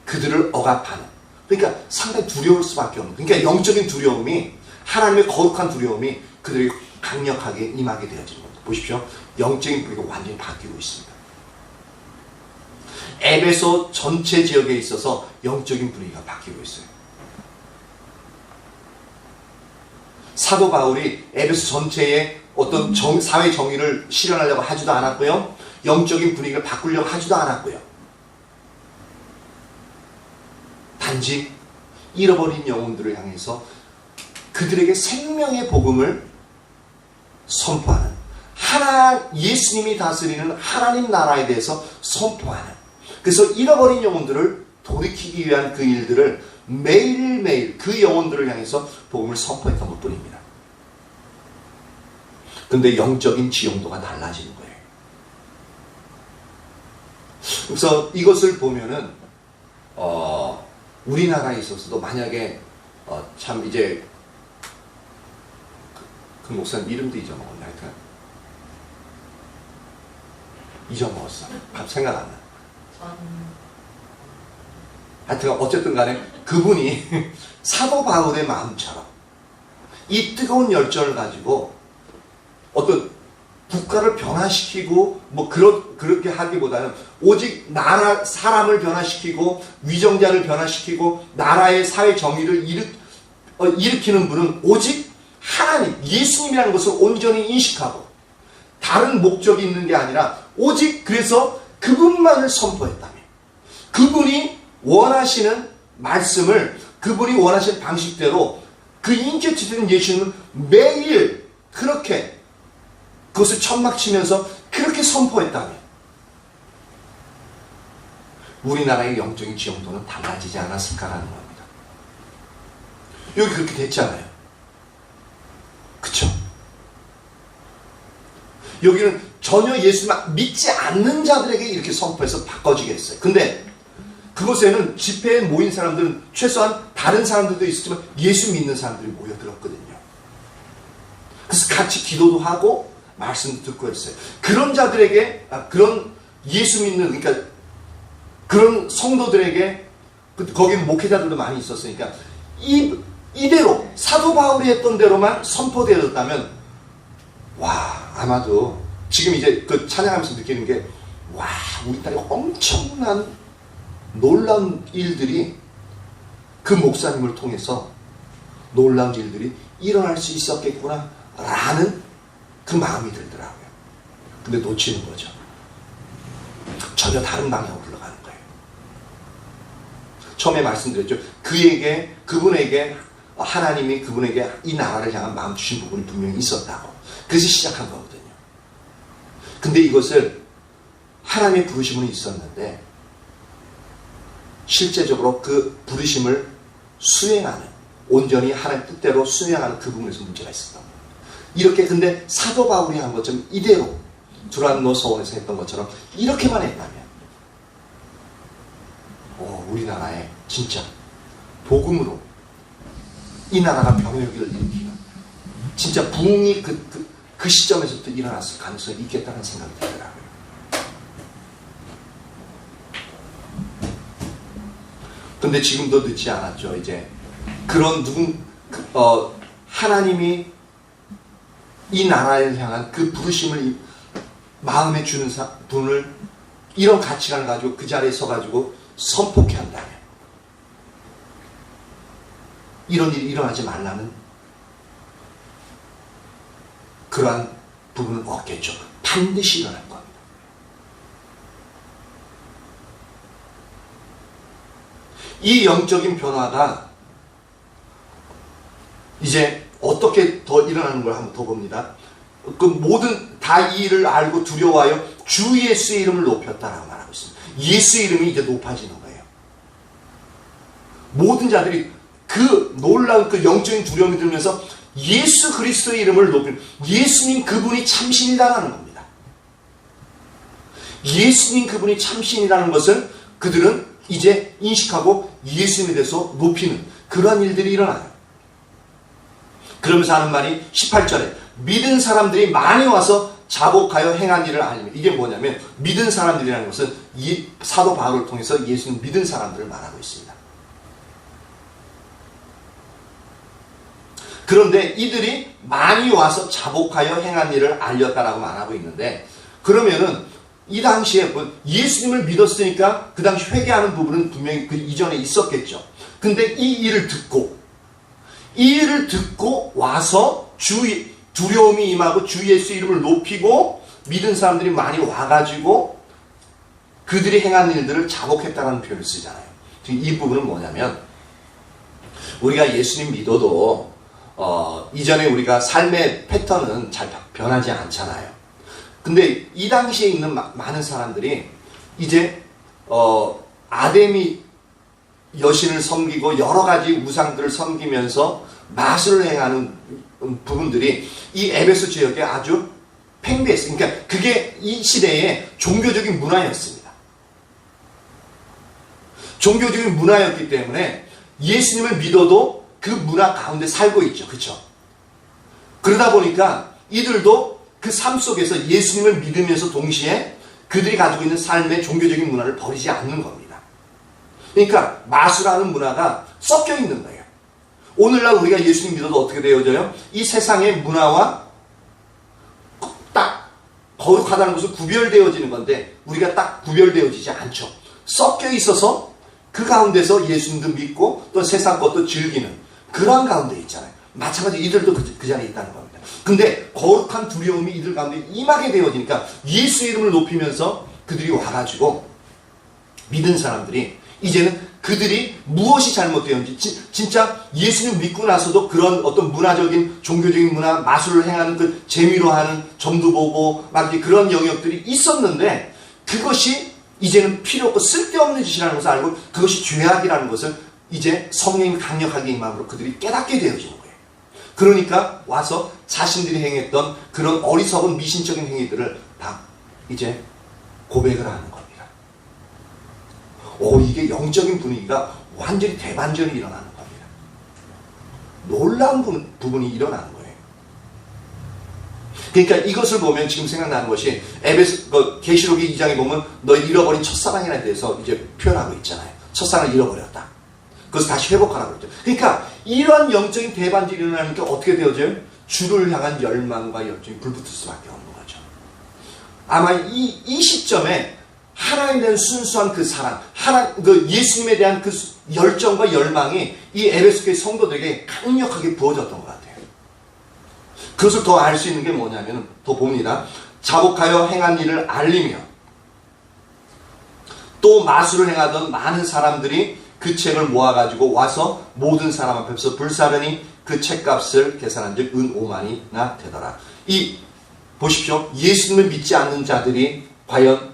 그들을 억압하는, 그러니까 상당히 두려울 수밖에 없는, 그러니까 영적인 두려움이, 하나님의 거룩한 두려움이 그들에게 강력하게 임하게 되어지는 겁니다. 보십시오. 영적인 분위기가 완전히 바뀌고 있습니다. 에베소 전체 지역에 있어서 영적인 분위기가 바뀌고 있어요. 사도 바울이 에베소 전체에 어떤 사회 정의를 실현하려고 하지도 않았고요. 영적인 분위기를 바꾸려고 하지도 않았고요. 단지 잃어버린 영혼들을 향해서 그들에게 생명의 복음을 선포하는, 예수님이 다스리는 하나님 나라에 대해서 선포하는, 그래서 잃어버린 영혼들을 돌이키기 위한 그 일들을 매일매일 그 영혼들을 향해서 복음을 선포했던 것 뿐입니다. 근데 영적인 지형도가 달라지는 거예요. 그래서 이것을 보면은 우리나라에 있어서도 만약에 참 이제 그 목사님 이름도 잊어먹었나 하여튼 잊어먹었어. 갑자기 생각 안 나. 하여튼 어쨌든 간에 그분이 사도 바울의 마음처럼 이 뜨거운 열정을 가지고 어떤 국가를 변화시키고 뭐 그렇게 하기보다는 오직 사람을 변화시키고 위정자를 변화시키고 나라의 사회 정의를 일으키는 분은 오직 하나님, 예수님이라는 것을 온전히 인식하고 다른 목적이 있는 게 아니라 오직 그래서 그분만을 선포했다며, 그분이 원하시는 말씀을 그분이 원하시는 방식대로 그 인격체된 예수님은 매일 그렇게 그것을 천막 치면서 그렇게 선포했다며 우리나라의 영적인 지형도는 달라지지 않았을까라는 겁니다. 여기 그렇게 됐잖아요. 그쵸? 여기는 전혀 예수님을 믿지 않는 자들에게 이렇게 선포해서 바꿔지게 했어요. 근데 그곳에는 집회에 모인 사람들은 최소한 다른 사람들도 있었지만 예수 믿는 사람들이 모여들었거든요. 그래서 같이 기도도 하고 말씀도 듣고 했어요. 그런 자들에게, 그런 예수 믿는, 그러니까 그런 성도들에게, 거기는 목회자들도 많이 있었으니까 이대로 사도 바울이 했던 대로만 선포되었다면, 와, 아마도 지금 이제 그 찬양하면서 느끼는 게, 와, 우리 딸이 엄청난 놀라운 일들이 그 목사님을 통해서 놀라운 일들이 일어날 수 있었겠구나 라는 그 마음이 들더라고요. 근데 놓치는 거죠. 전혀 다른 방향으로 흘러가는 거예요. 처음에 말씀드렸죠. 그분에게 하나님이 그분에게 이 나라를 향한 마음 주신 부분이 분명히 있었다고. 그래서 시작한 거거든요. 근데 이것을 하나님의 부르심은 있었는데 실제적으로 그 부르심을 수행하는, 온전히 하나님 뜻대로 수행하는 그 부분에서 문제가 있었던 거예요. 이렇게 근데 사도 바울이 한 것처럼 이대로 두란노 서원에서 했던 것처럼 이렇게만 했다면 우리나라에 진짜 복음으로 이 나라가 병역을 일으키는 진짜 부흥이 그 시점에서부터 일어났을 가능성이 있겠다는 생각이 들더라고요. 근데 지금도 늦지 않았죠. 이제 그런 하나님이 이 나라를 향한 그 부르심을 마음에 주는 분을 이런 가치관을 가지고 그 자리에 서가지고 선포케 한다면 이런 일이 일어나지 말라는 그러한 부분은 없겠죠. 반드시 일어날 겁니다. 이 영적인 변화가 이제 어떻게 더 일어나는 걸 한번 더 봅니다. 그 모든 다 이 일을 알고 두려워하여 주 예수의 이름을 높였다라고 말하고 있습니다. 예수의 이름이 이제 높아지는 거예요. 모든 자들이 그 놀라운 그 영적인 두려움이 들면서 예수 그리스도의 이름을 높이는, 예수님 그분이 참신이라는 겁니다. 예수님 그분이 참신이라는 것을 그들은 이제 인식하고 예수님에 대해서 높이는 그러한 일들이 일어나요. 그러면서 하는 말이 18절에 믿은 사람들이 많이 와서 자복하여 행한 일을 알리며, 이게 뭐냐면 믿은 사람들이라는 것은 이 사도 바울을 통해서 예수님 믿은 사람들을 말하고 있습니다. 그런데 이들이 많이 와서 자복하여 행한 일을 알렸다라고 말하고 있는데, 그러면은 이 당시에 예수님을 믿었으니까 그 당시 회개하는 부분은 분명히 그 이전에 있었겠죠. 근데 이 일을 듣고 와서 두려움이 임하고 주 예수 이름을 높이고 믿은 사람들이 많이 와가지고 그들이 행한 일들을 자복했다는 표현을 쓰잖아요. 이 부분은 뭐냐면, 우리가 예수님 믿어도 이전에 우리가 삶의 패턴은 잘 변하지 않잖아요. 근데 이 당시에 있는 많은 사람들이 이제 아데미 여신을 섬기고 여러 가지 우상들을 섬기면서 마술을 행하는 부분들이 이 에베소 지역에 아주 팽배했어요. 그러니까 그게 이 시대의 종교적인 문화였습니다. 종교적인 문화였기 때문에 예수님을 믿어도 그 문화 가운데 살고 있죠. 그렇죠? 그러다 보니까 이들도 그 삶 속에서 예수님을 믿으면서 동시에 그들이 가지고 있는 삶의 종교적인 문화를 버리지 않는 겁니다. 그러니까 마술하는 문화가 섞여 있는 거예요. 오늘날 우리가 예수님 믿어도 어떻게 되어져요? 이 세상의 문화와 딱 거룩하다는 것은 구별되어지는 건데 우리가 딱 구별되어지지 않죠. 섞여 있어서 그 가운데서 예수님도 믿고 또 세상 것도 즐기는 그런 가운데 있잖아요. 마찬가지로 이들도 그 자리에 있다는 겁니다. 근데 거룩한 두려움이 이들 가운데 임하게 되어지니까 예수의 이름을 높이면서 그들이 와가지고 믿은 사람들이 이제는 그들이 무엇이 잘못되었는지 진짜 예수님 믿고 나서도 그런 어떤 문화적인 종교적인 문화 마술을 행하는 그 재미로 하는 점도 보고 막 그런 영역들이 있었는데 그것이 이제는 필요 없고 쓸데없는 짓이라는 것을 알고 그것이 죄악이라는 것을 이제 성령이 강력하게 임함으로 그들이 깨닫게 되어지는 거예요. 그러니까 와서 자신들이 행했던 그런 어리석은 미신적인 행위들을 다 이제 고백을 하는 겁니다. 이게 영적인 분위기가 완전히 대반전이 일어나는 겁니다. 놀라운 부분이 일어나는 거예요. 그러니까 이것을 보면 지금 생각나는 것이 에베소 계시록의 2장에 보면 너 잃어버린 첫사랑에 대해서 이제 표현하고 있잖아요. 첫사랑을 잃어버렸다. 그것을 다시 회복하라고 그랬죠. 그러니까 이런 영적인 대반전이 일어나니까 어떻게 되어져요? 주를 향한 열망과 열정이 불붙을 수밖에 없는 거죠. 아마 이 시점에 하나님에 대한 순수한 그 사랑, 예수님에 대한 그 열정과 열망이 이 에베소교회 성도들에게 강력하게 부어졌던 것 같아요. 그것을 더 알 수 있는 게 뭐냐면, 더 봅니다. 자복하여 행한 일을 알리며, 또 마술을 행하던 많은 사람들이 그 책을 모아가지고 와서 모든 사람 앞에서 불사르니 그 책값을 계산한 즉 은 5만이나 되더라. 보십시오. 예수님을 믿지 않는 자들이 과연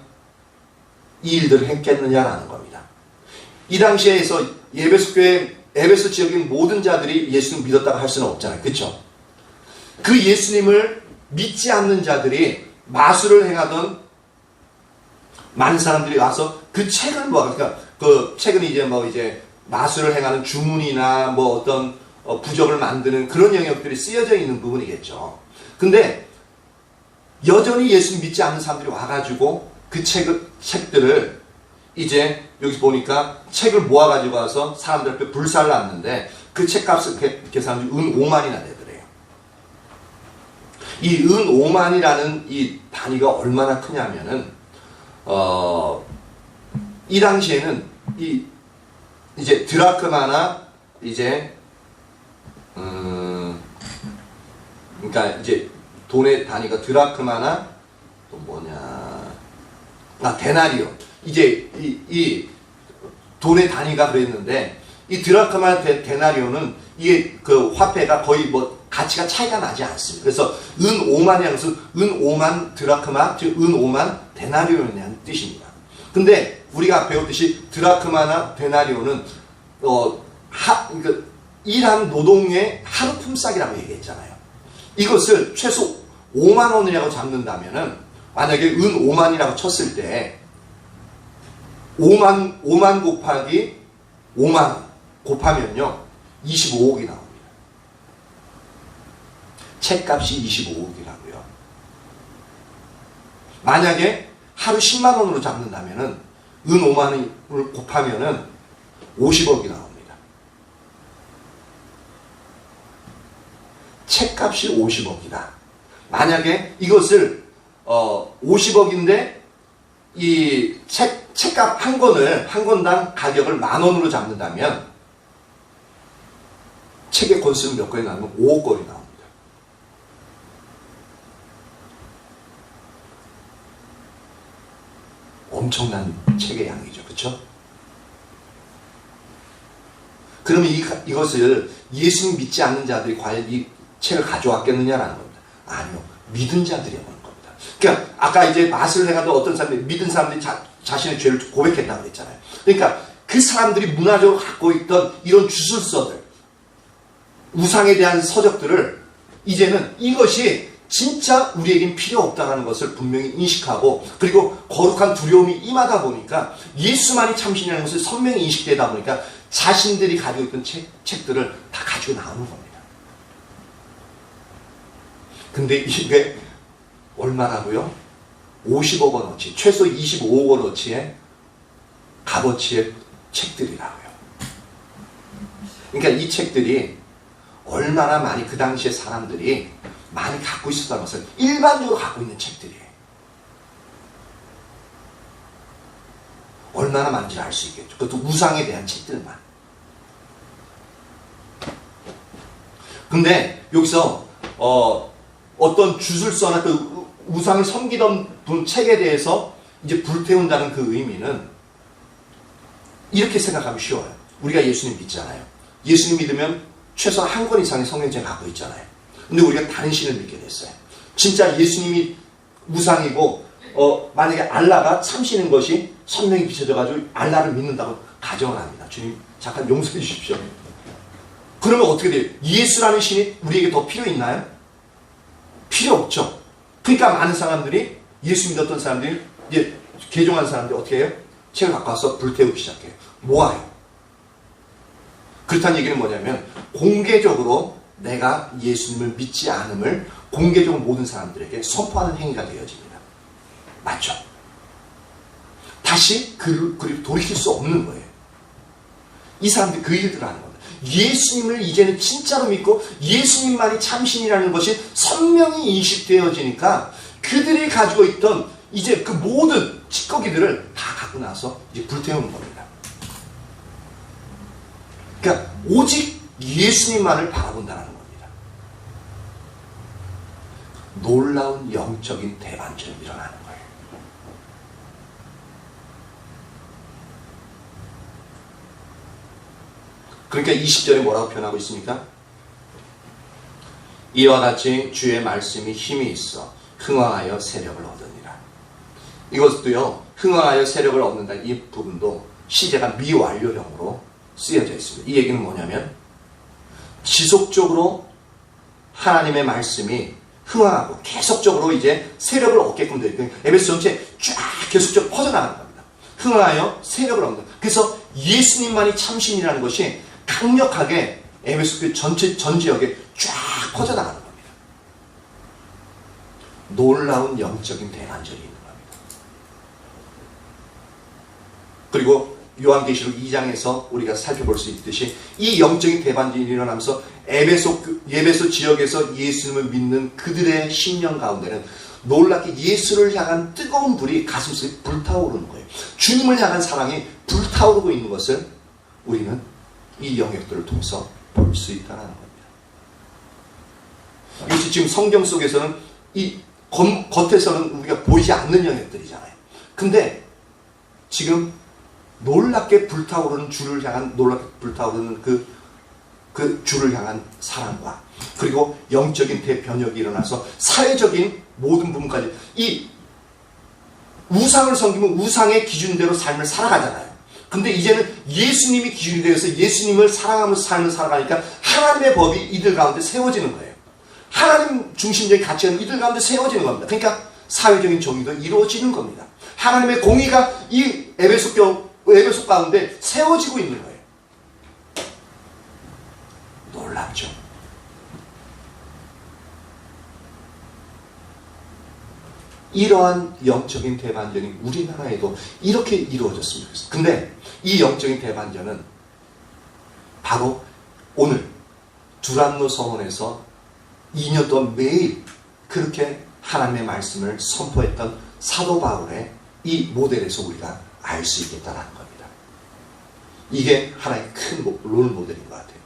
이 일들을 했겠느냐라는 겁니다. 이 당시에서 에베소 지역인 모든 자들이 예수님을 믿었다고 할 수는 없잖아요. 그렇죠? 그 예수님을 믿지 않는 자들이 마술을 행하던 많은 사람들이 와서 그 책을 그러니까 그 책은 이제 마술을 행하는 주문이나 어떤 부적을 만드는 그런 영역들이 쓰여져 있는 부분이겠죠. 근데 여전히 예수 믿지 않는 사람들이 와가지고 그 책들을 이제 여기 보니까 책을 모아가지고 와서 사람들 앞에 불살을 놨는데 그 책값을 계산하면 은 5만이나 되더래요. 이 은 5만이라는 이 단위가 얼마나 크냐면은 이 당시에는 이제 드라크마나 이제 그러니까 이제 돈의 단위가 드라크마나 또 뭐냐 데나리오 이제 이 돈의 단위가 그랬는데 이 드라크마 데나리오는 이게 그 화폐가 거의 뭐 가치가 차이가 나지 않습니다. 그래서 은 5만이라는 것은 은 5만 드라크마 즉 은 5만 데나리오라는 뜻입니다. 근데 우리가 배웠듯이 드라크마나 데나리오는 그러니까 일한 노동의 하루 품삯이라고 얘기했잖아요. 이것을 최소 5만 원이라고 잡는다면은 만약에 은 5만이라고 쳤을 때 5만 곱하기 5만 원 곱하면요 25억이 나옵니다. 책값이 25억이라고요. 만약에 하루 10만 원으로 잡는다면은 은 5만 원을 곱하면은 50억이 나옵니다. 책값이 50억이다. 만약에 이것을 50억인데 이 책값 한 권당 가격을 10,000원으로 잡는다면 책의 권수는 몇 권이 나오면 5억 권이 나옵니다. 엄청난 책의 양이죠. 그렇죠? 그러면 이것을 예수님 믿지 않는 자들이 과연 이 책을 가져왔겠느냐라는 겁니다. 아니요. 믿은 자들이 오는 겁니다. 그러니까 아까 이제 마스를 해가도 어떤 사람들이 믿은 사람들이 자신의 죄를 고백했다고 그랬잖아요. 그러니까 그 사람들이 문화적으로 갖고 있던 이런 주술서들 우상에 대한 서적들을 이제는 이것이 진짜 우리에겐 필요 없다는 것을 분명히 인식하고 그리고 거룩한 두려움이 임하다 보니까 예수만이 참신이라는 것을 선명히 인식되다 보니까 자신들이 가지고 있던 책들을 다 가지고 나오는 겁니다. 근데 이게 얼마라고요? 50억 원어치, 최소 25억 원어치의 값어치의 책들이라고요. 그러니까 이 책들이 얼마나 많이 그 당시에 사람들이 많이 갖고 있었다는 것을 일반적으로 갖고 있는 책들이에요. 얼마나 많은지 알 수 있겠죠. 그것도 우상에 대한 책들만. 근데 여기서 어떤 주술서나 그 우상을 섬기던 분 책에 대해서 이제 불태운다는 그 의미는 이렇게 생각하면 쉬워요. 우리가 예수님 믿잖아요. 예수님 믿으면 최소한 한 권 이상의 성경책 갖고 있잖아요. 근데 우리가 다른 신을 믿게 됐어요. 진짜 예수님이 우상이고 만약에 알라가 참신인 것이 선명히 비춰져가지고 알라를 믿는다고 가정을 합니다. 주님 잠깐 용서해 주십시오. 그러면 어떻게 돼요? 예수라는 신이 우리에게 더 필요 있나요? 필요 없죠. 그러니까 많은 사람들이 예수 믿었던 사람들이 이제 개종한 사람들이 어떻게 해요? 책을 갖고 와서 불태우기 시작해요. 모아요. 그렇다는 얘기는 뭐냐면 공개적으로 내가 예수님을 믿지 않음을 공개적으로 모든 사람들에게 선포하는 행위가 되어집니다. 맞죠? 다시 그리고 돌이킬 수 없는 거예요. 이 사람들이 그 일들을 하는 겁니다. 예수님을 이제는 진짜로 믿고 예수님만이 참신이라는 것이 선명히 인식되어지니까 그들이 가지고 있던 이제 그 모든 찌꺼기들을 다 갖고 나서 이제 불태우는 겁니다. 그러니까 오직 예수님만을 바라본다는 겁니다. 놀라운 영적인 대반전이 일어나는 거예요. 그러니까 20절에 뭐라고 표현하고 있습니까? 이와 같이 주의 말씀이 힘이 있어 흥왕하여 세력을 얻으니라. 이것도요, 흥왕하여 세력을 얻는다 이 부분도 시제가 미완료형으로 쓰여져 있습니다. 이 얘기는 뭐냐면 지속적으로 하나님의 말씀이 흥황하고 계속적으로 이제 세력을 얻게끔 되어 있고 에베소 전체에 쫙 계속적으로 퍼져나가는 겁니다. 흥황하여 세력을 얻는다. 그래서 예수님만이 참신이라는 것이 강력하게 에베소 교회 전체 전 지역에 쫙 퍼져나가는 겁니다. 놀라운 영적인 대반전이 있는 겁니다. 그리고 요한계시록 2장에서 우리가 살펴볼 수 있듯이 이 영적인 대반전이 일어나면서 에베소 지역에서 예수님을 믿는 그들의 심령 가운데는 놀랍게 예수를 향한 뜨거운 불이 가슴속에 불타오르는 거예요. 주님을 향한 사랑이 불타오르고 있는 것을 우리는 이 영역들을 통해서 볼 수 있다는 겁니다. 이것이 지금 성경 속에서는 이 겉에서는 우리가 보이지 않는 영역들이잖아요. 근데 지금 놀랍게 불타오르는 주를 향한 놀랍게 불타오르는 그 주를 향한 사랑과 그리고 영적인 대변혁이 일어나서 사회적인 모든 부분까지 이 우상을 섬기면 우상의 기준대로 삶을 살아가잖아요. 근데 이제는 예수님이 기준이 되어서 예수님을 사랑하면서 삶을 살아가니까 하나님의 법이 이들 가운데 세워지는 거예요. 하나님 중심적인 가치가 이들 가운데 세워지는 겁니다. 그러니까 사회적인 정의도 이루어지는 겁니다. 하나님의 공의가 이 에베소 가운데 세워지고 있는 거예요. 놀랍죠? 이러한 영적인 대반전이 우리나라에도 이렇게 이루어졌으면 좋겠어요. 근데 이 영적인 대반전은 바로 오늘 두란노 서원에서 2년 동안 매일 그렇게 하나님의 말씀을 선포했던 사도 바울의 이 모델에서 우리가 알 수 있겠다는 겁니다. 이게 하나의 큰 롤 모델인 것 같아요.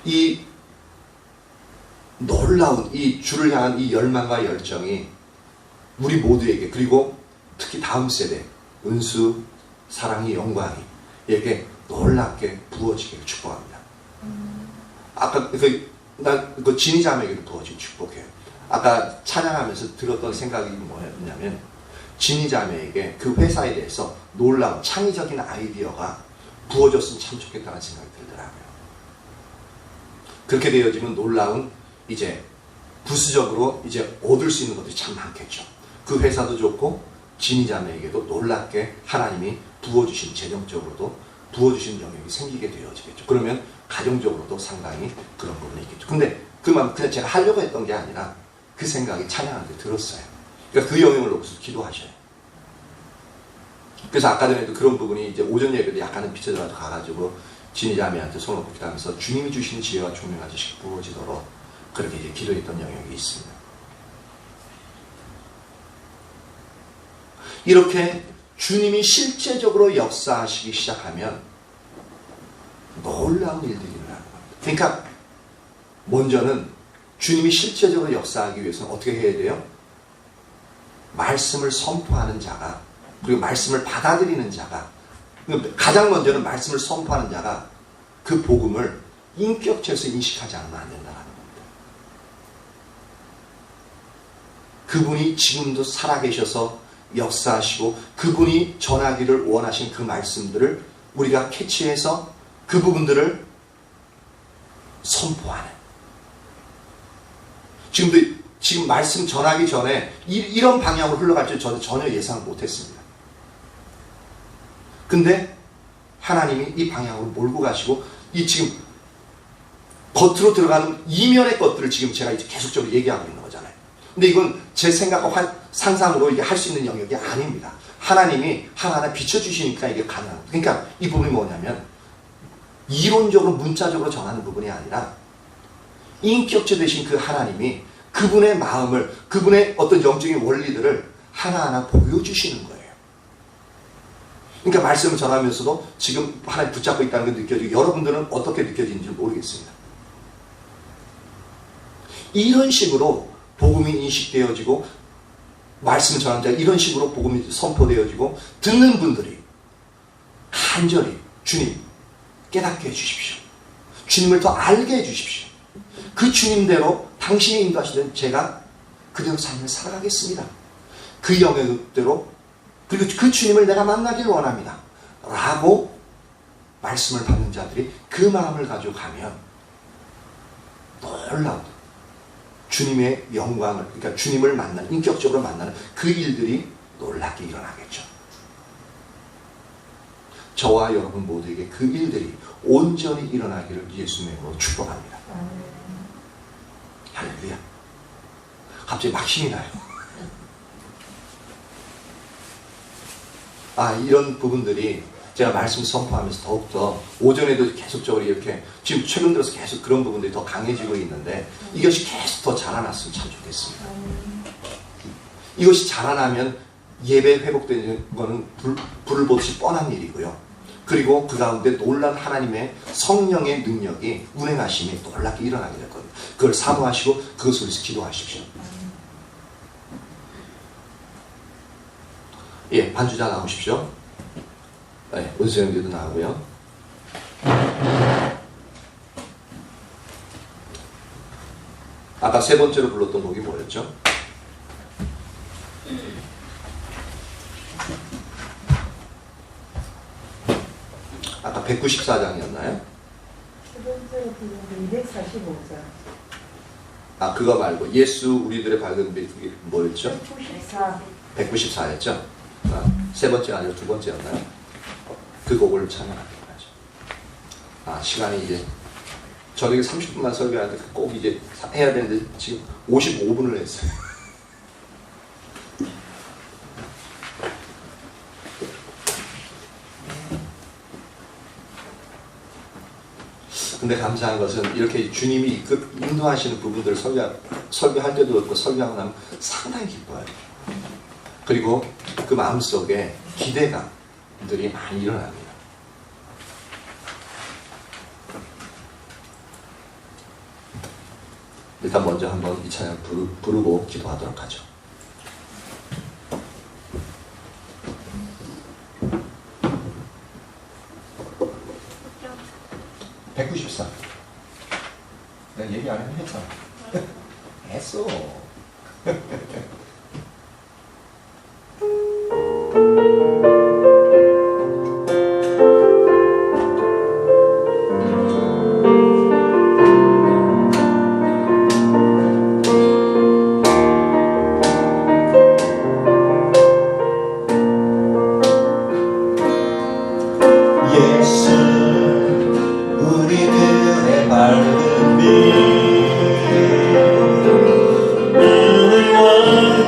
이 놀라운 이 주를 향한 이 열망과 열정이 우리 모두에게 그리고 특히 다음 세대 은수, 사랑이, 영광이 에게 놀랍게 부어지기를 축복합니다. 아까 그 진희 자매에게도 부어진 축복해요. 아까 찬양하면서 들었던 생각이 뭐였냐면 진희 자매에게 그 회사에 대해서 놀라운 창의적인 아이디어가 부어졌으면 참 좋겠다는 생각이 들더라고요. 그렇게 되어지면 놀라운 이제 부수적으로 이제 얻을 수 있는 것들이 참 많겠죠. 그 회사도 좋고 진희 자매에게도 놀랍게 하나님이 부어주신 재정적으로도 부어주신 영역이 생기게 되어지겠죠. 그러면 가정적으로도 상당히 그런 부분이 있겠죠. 근데 그 마음 그냥 제가 하려고 했던 게 아니라 그 생각이 찬양할 때 들었어요. 그러니까 그 영역을 놓고서 기도하셔요. 그래서 아까 전에도 그런 부분이 이제 오전 예배도 약간은 비춰져서 가가지고 진희 자매한테 손을 뻗기도 하면서 주님이 주시는 지혜와 총명한 지식이 부어지도록 그렇게 이제 기도했던 영역이 있습니다. 이렇게 주님이 실제적으로 역사하시기 시작하면 놀라운 일들이 일어나는 겁니다. 그러니까 먼저는 주님이 실제적으로 역사하기 위해서는 어떻게 해야 돼요? 말씀을 선포하는 자가 그리고 말씀을 받아들이는 자가 가장 먼저는 말씀을 선포하는 자가 그 복음을 인격체에서 인식하지 않으면 안 된다는 겁니다. 그분이 지금도 살아계셔서 역사하시고 그분이 전하기를 원하신 그 말씀들을 우리가 캐치해서 그 부분들을 선포하는 지금 말씀 전하기 전에 이런 방향으로 흘러갈 줄 저는 전혀 예상을 못했습니다. 근데 하나님이 이 방향으로 몰고 가시고 이 지금 겉으로 들어가는 이면의 것들을 지금 제가 이제 계속적으로 얘기하고 있는 거잖아요. 근데 이건 제 생각과 상상으로 이게 할 수 있는 영역이 아닙니다. 하나님이 하나하나 비춰주시니까 이게 가능합니다. 그러니까 이 부분이 뭐냐면 이론적으로 문자적으로 전하는 부분이 아니라 인격체 되신 그 하나님이 그분의 마음을 그분의 어떤 영적인 원리들을 하나하나 보여주시는 거예요. 그러니까 말씀을 전하면서도 지금 하나님 붙잡고 있다는 게 느껴지고 여러분들은 어떻게 느껴지는지 모르겠습니다. 이런 식으로 복음이 인식되어지고 말씀을 전하는 자 이런 식으로 복음이 선포되어지고 듣는 분들이 간절히 주님 깨닫게 해주십시오. 주님을 더 알게 해주십시오. 그 주님대로 당신이 인도하시는 제가 그대로 삶을 살아가겠습니다. 그 영역대로 그리고 그 주님을 내가 만나길 원합니다. 라고 말씀을 받는 자들이 그 마음을 가지고 가면 놀라운 주님의 영광을 그러니까 주님을 만나는 인격적으로 만나는 그 일들이 놀랍게 일어나겠죠. 저와 여러분 모두에게 그 일들이 온전히 일어나기를 예수님의 이름으로 축복합니다. 할렐루야. 갑자기 막 힘이 나요. 이런 부분들이 제가 말씀 선포하면서 더욱더 오전에도 계속적으로 이렇게 지금 최근 들어서 계속 그런 부분들이 더 강해지고 있는데 이것이 계속 더 자라났으면 참 좋겠습니다. 이것이 자라나면 예배 회복되는 것은 불을 보듯이 뻔한 일이고요. 그리고 그 가운데 놀란 하나님의 성령의 능력이 운행하심이 놀랍게 일어나게 될 겁니다. 그걸 사모하시고 그것을 위해서 기도하십시오. 예, 반주자 나오십시오. 네, 은수형제도 나오고요. 아까 세 번째로 불렀던 곡이 뭐였죠? 아까 194장이었나요? 세 번째로 부른 245장. 그거 말고 예수 우리들의 밝은 빛 뭐였죠? 94. 194였죠? 세 번째 아니고 두 번째였나요? 그 곡을 찬양하도록 하죠. 시간이 이제 저녁에 30분만 설교하는데 꼭 이제 해야 되는데 지금 55분을 했어요. 근데 감사한 것은 이렇게 주님이 인도하시는 부분들을 설교할 때도 그렇고 설교하고 나면 상당히 기뻐요. 그리고 그 마음속에 기대감들이 많이 일어납니다. 일단 먼저 한번 이 찬양 부르고 기도하도록 하죠. 내가 얘기 안 해도 했잖아. 했어. 예수 우리들의 밝은 빛 의원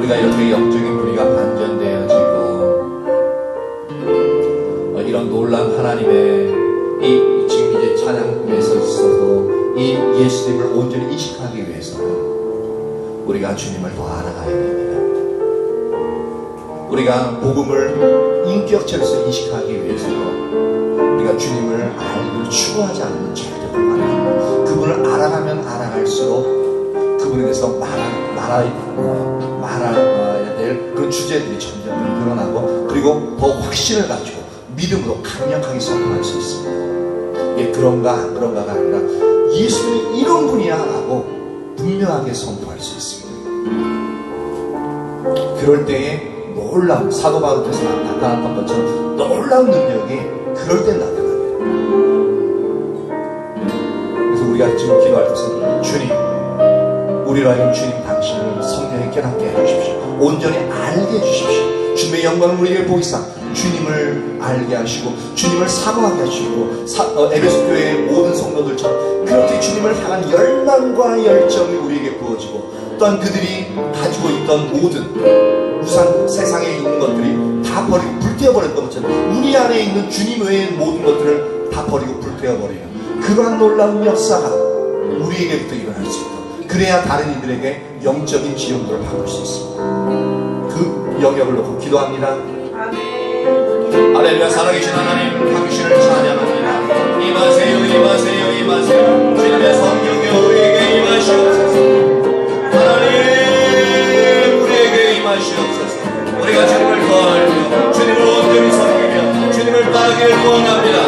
우리가 이렇게 영적인 분위기가 반전되어지고 이런 놀라운 하나님의 이 지금 이제 찬양에서 있어서 이 예수님을 온전히 인식하기 위해서는 우리가 주님을 더 알아가야 됩니다. 우리가 복음을 인격체로서 인식하기 위해서는 우리가 주님을 알고 추구하지 않으면 절대 불가능합니다. 그분을 알아가면 알아갈수록 그분에 대해서 말해야 될 그런 주제들이 점점 늘어나고, 그리고 더 확신을 가지고 믿음으로 강력하게 선포할 수 있습니다. 이게 그런가 안 그런가가 아니라 예수님이 이런 분이야 하고 분명하게 선포할 수 있습니다. 그럴 때에 놀라운, 사도 바울에서 나타났던 것처럼 놀라운 능력이 그럴 때 나타납니다. 그래서 우리가 지금 기도할 때는 주님, 우리로 하여금 주님 당신을 성령에 깨닫게 해주십시오. 온전히 알게 해주십시오. 주님의 영광을 우리에게 보이사 주님을 알게 하시고 주님을 사모하게 하시고, 에베소 교회의 모든 성도들처럼 그렇게 주님을 향한 열망과 열정이 우리에게 부어지고, 또한 그들이 가지고 있던 모든 우상, 세상에 있는 것들이 다 버리고 불태워버렸던 것처럼 우리 안에 있는 주님 외의 모든 것들을 다 버리고 불태워버리는 그러한 놀라운 역사가 우리에게부터 일어날 수 있고, 그래야 다른 이들에게 영적인 지용도를 바꿀 수 있습니다. 그 영역을 놓고 기도합니다. 할렐루야. 살아계신 하나님, 당신을 찬양합니다. 임하세요, 임하세요, 임하세요. 주님의 성령이 우리에게 임하시옵소서. 하나님, 우리에게 임하시옵소서. 우리가 주님을 더 알며 주님을 온전히 섬기며 주님을 따르길 원합니다.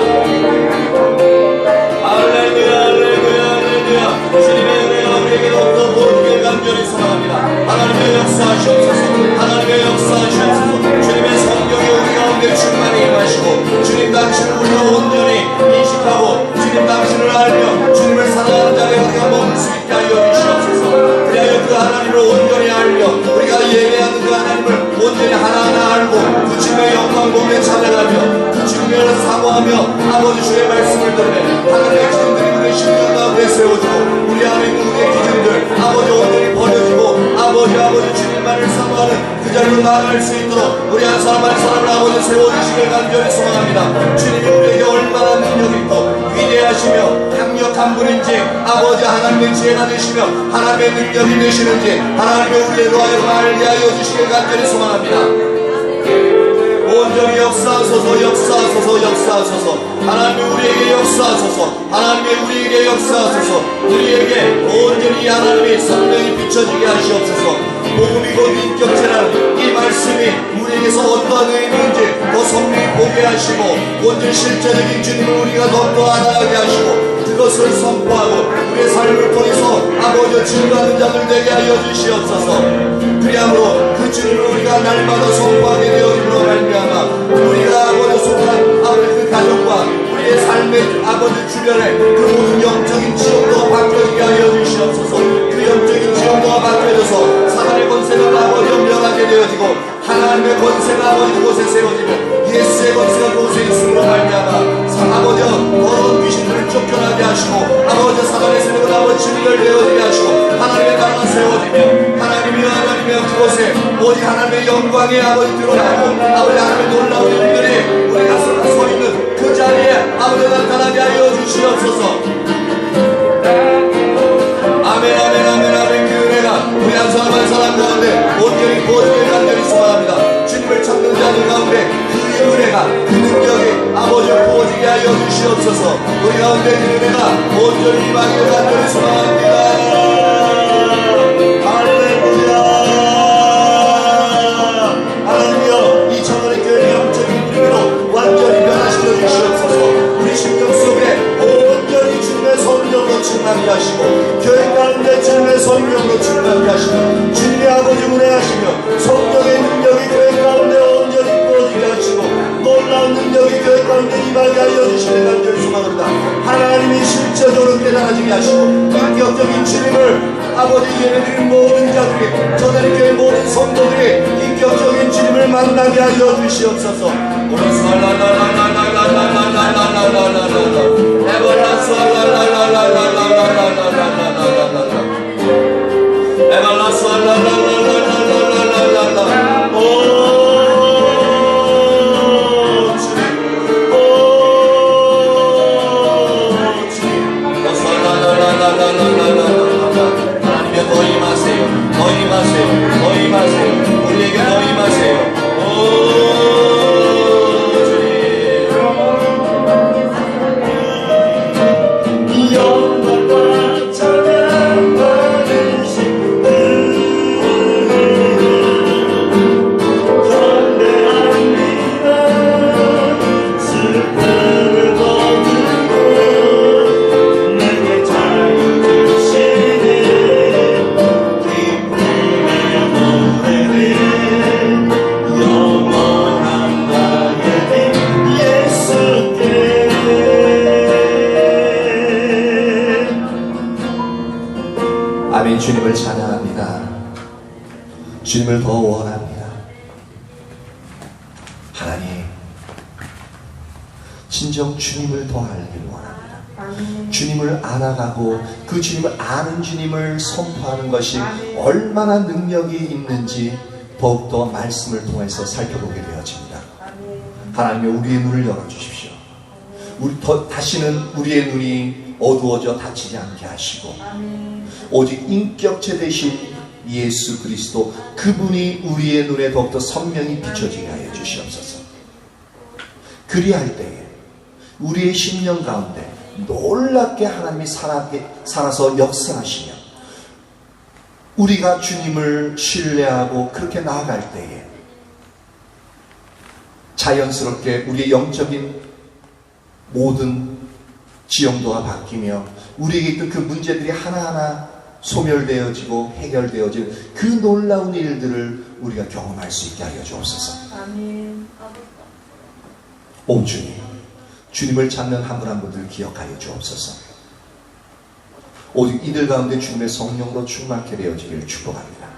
할렐루야, 할렐루야, 할렐루야. 주님의 은혜가 우리에게 더욱더 보이길 간절히 소망합니다. 하나님의 역사하시옵소서. 하나님의 역사하시옵소서. 주님의 성령이 우리 가운데 충만히 임하시고 주님 당신을 우리가 온전히 인식하고 주님 당신을 알며 주님을 사랑하는 자리에 우리가 머물 수 있게 하여 주시옵소서. 그리하여 그 하나님을 온전히 알며 우리가 예배하는 그 하나님을 온전히 하나하나 알고 그 주님의 영광 보며 찬양하며 그 주님을 사모하며 아버지 주의 말씀을 들으며 하나님의 기준들이 우리의 심령 가운데 세워지고 우리 안에 있는 우리의 기준들 아버지 온전히 버려지고 아버지 주님만을 사모하는 그 자리로 나아갈 수 있도록 우리 한 사람 한 사람을 아버지 세워주시길 간절히 소망합니다. 주님이 우리에게 얼마나 능력 있고 위대하시며 강력한 분인지 아버지 하나님의 지혜가 되시며 하나님의 능력이 되시는지 하나님의 우리로 하여금 알게 하여 주시길 간절히 소망합니다. 온전히 역사하소서, 역사하소서, 역사하소서. 하나님 우리에게 역사하소서. 하나님의 우리에게 역사하소서. 우리에게 온전히 하나님의 성령이 비춰지게 하시옵소서. 복음이 곧 인격체라는 이 말씀이 우리에게서 어떠한 의미인지 더 성령이 보게 하시고 온전히 실제적인 주님을 우리가 더욱더 알아가게 하시고 그것을 선포하고 우리의 삶을 통해서 아버지와 증거하는 자들 되게 하여 주시옵소서. 그리함으로 그 주님을 우리가 날마다 선포하게 되어짐으로 말미암아 우리가 아버지 속한 아버지 그 가정과 우리의 삶의 아버지 주변에 그 모든 영적인 지형도가 바뀌어지게 하여 주시옵소서. 그 영적인 지형도가 바뀌어져서 사단의 권세가 아버지 명하게 되어지고 하나님의 권세가 아버지 그곳에 세워지며 예수의 권세가 그곳에 있음으로 말미암아 아버지와 더러운 귀신들을 쫓겨나게 하시고 아버지 사단의 세력을 아버지 진멸되어지게 하시고 하나님의 나라가 세워지며 하나님이여 그곳에 오직 하나님의 영광이 아버지 드러나고 아버지 하나님의 놀라운 일들이 우리가 서 있는 그 자리에 아버지 나타나게 하여 주시옵소서. 아멘, 아멘, 아멘, 아멘. 그 은혜가 우리 한 사람 한 사람 가운데 온전히 부어지길 간절히 소망합니다. 주님을 찾는 자들 가운데 그 은혜가 그 능력이 아버지 부어지게 하여 주시옵소서. 우리 가운데 그 은혜가 온전히 임하기를 간절히 소망합니다. 할렐루야. 하나님이여 이 천원의 교회 영적인 분위기로 완전히 변화시켜 주시옵소서. 우리 심령 속에 온전히 주님의 성령으로 충만히 하시고 교회 가운데 주님의 성령으로 충만히 하시고 주님의 아버지 운행하시며 성령의 능력이 교회 가운데 온전히 부어지게 하시고 놀라운 능력이 교회 가운데 임하게 하여 주시길 간절히 소망합니다. 하나님이 실제적으로 깨달아지게 하시고 인격적인 주님을 아버지 예배드린 모든 자들이 저자리 교회 모든 성도들이 인격적인 주님을 만나게 하여 주시옵소서. 에발라스 주님을 더 원합니다. 하나님, 진정 주님을 더 알길 원합니다. 주님을 알아가고 그 주님을 아는 주님을 선포하는 것이 얼마나 능력이 있는지 더욱더 말씀을 통해서 살펴보게 되어집니다. 하나님의 우리의 눈을 열어주십시오. 다시는 우리의 눈이 어두워져 닫히지 않게 하시고 오직 인격체 되신 예수 그리스도 그분이 우리의 눈에 더욱더 선명히 비춰지게 하여 주시옵소서. 그리할 때에 우리의 심령 가운데 놀랍게 하나님이 살아서 역사하시며 우리가 주님을 신뢰하고 그렇게 나아갈 때에 자연스럽게 우리의 영적인 모든 지형도가 바뀌며 우리에게 있던 그 문제들이 하나하나 소멸되어지고 해결되어지는 그 놀라운 일들을 우리가 경험할 수 있게 하여 주옵소서. 아멘. 오 주님, 주님을 찾는 한 분 한 분들 기억하여 주옵소서. 오직 이들 가운데 주님의 성령으로 충만케 되어지기를 축복합니다.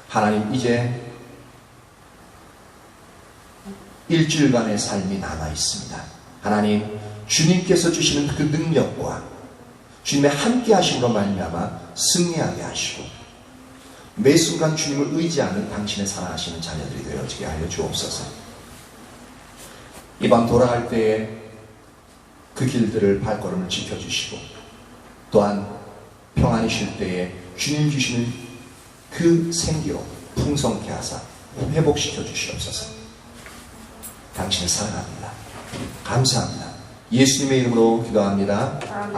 하나님, 이제 일주일간의 삶이 남아 있습니다. 하나님, 주님께서 주시는 그 능력과 주님의 함께 하심으로 말미암아 승리하게 하시고 매 순간 주님을 의지하는 당신의 사랑하시는 자녀들이 되어지게 하여 주옵소서. 이밤 돌아갈 때에 그 길들을 발걸음을 지켜주시고 또한 평안히 쉴 때에 주님 주시는 그 생기로 풍성케 하사 회복시켜 주시옵소서. 당신을 사랑합니다. 감사합니다. 예수님의 이름으로 기도합니다. 아멘.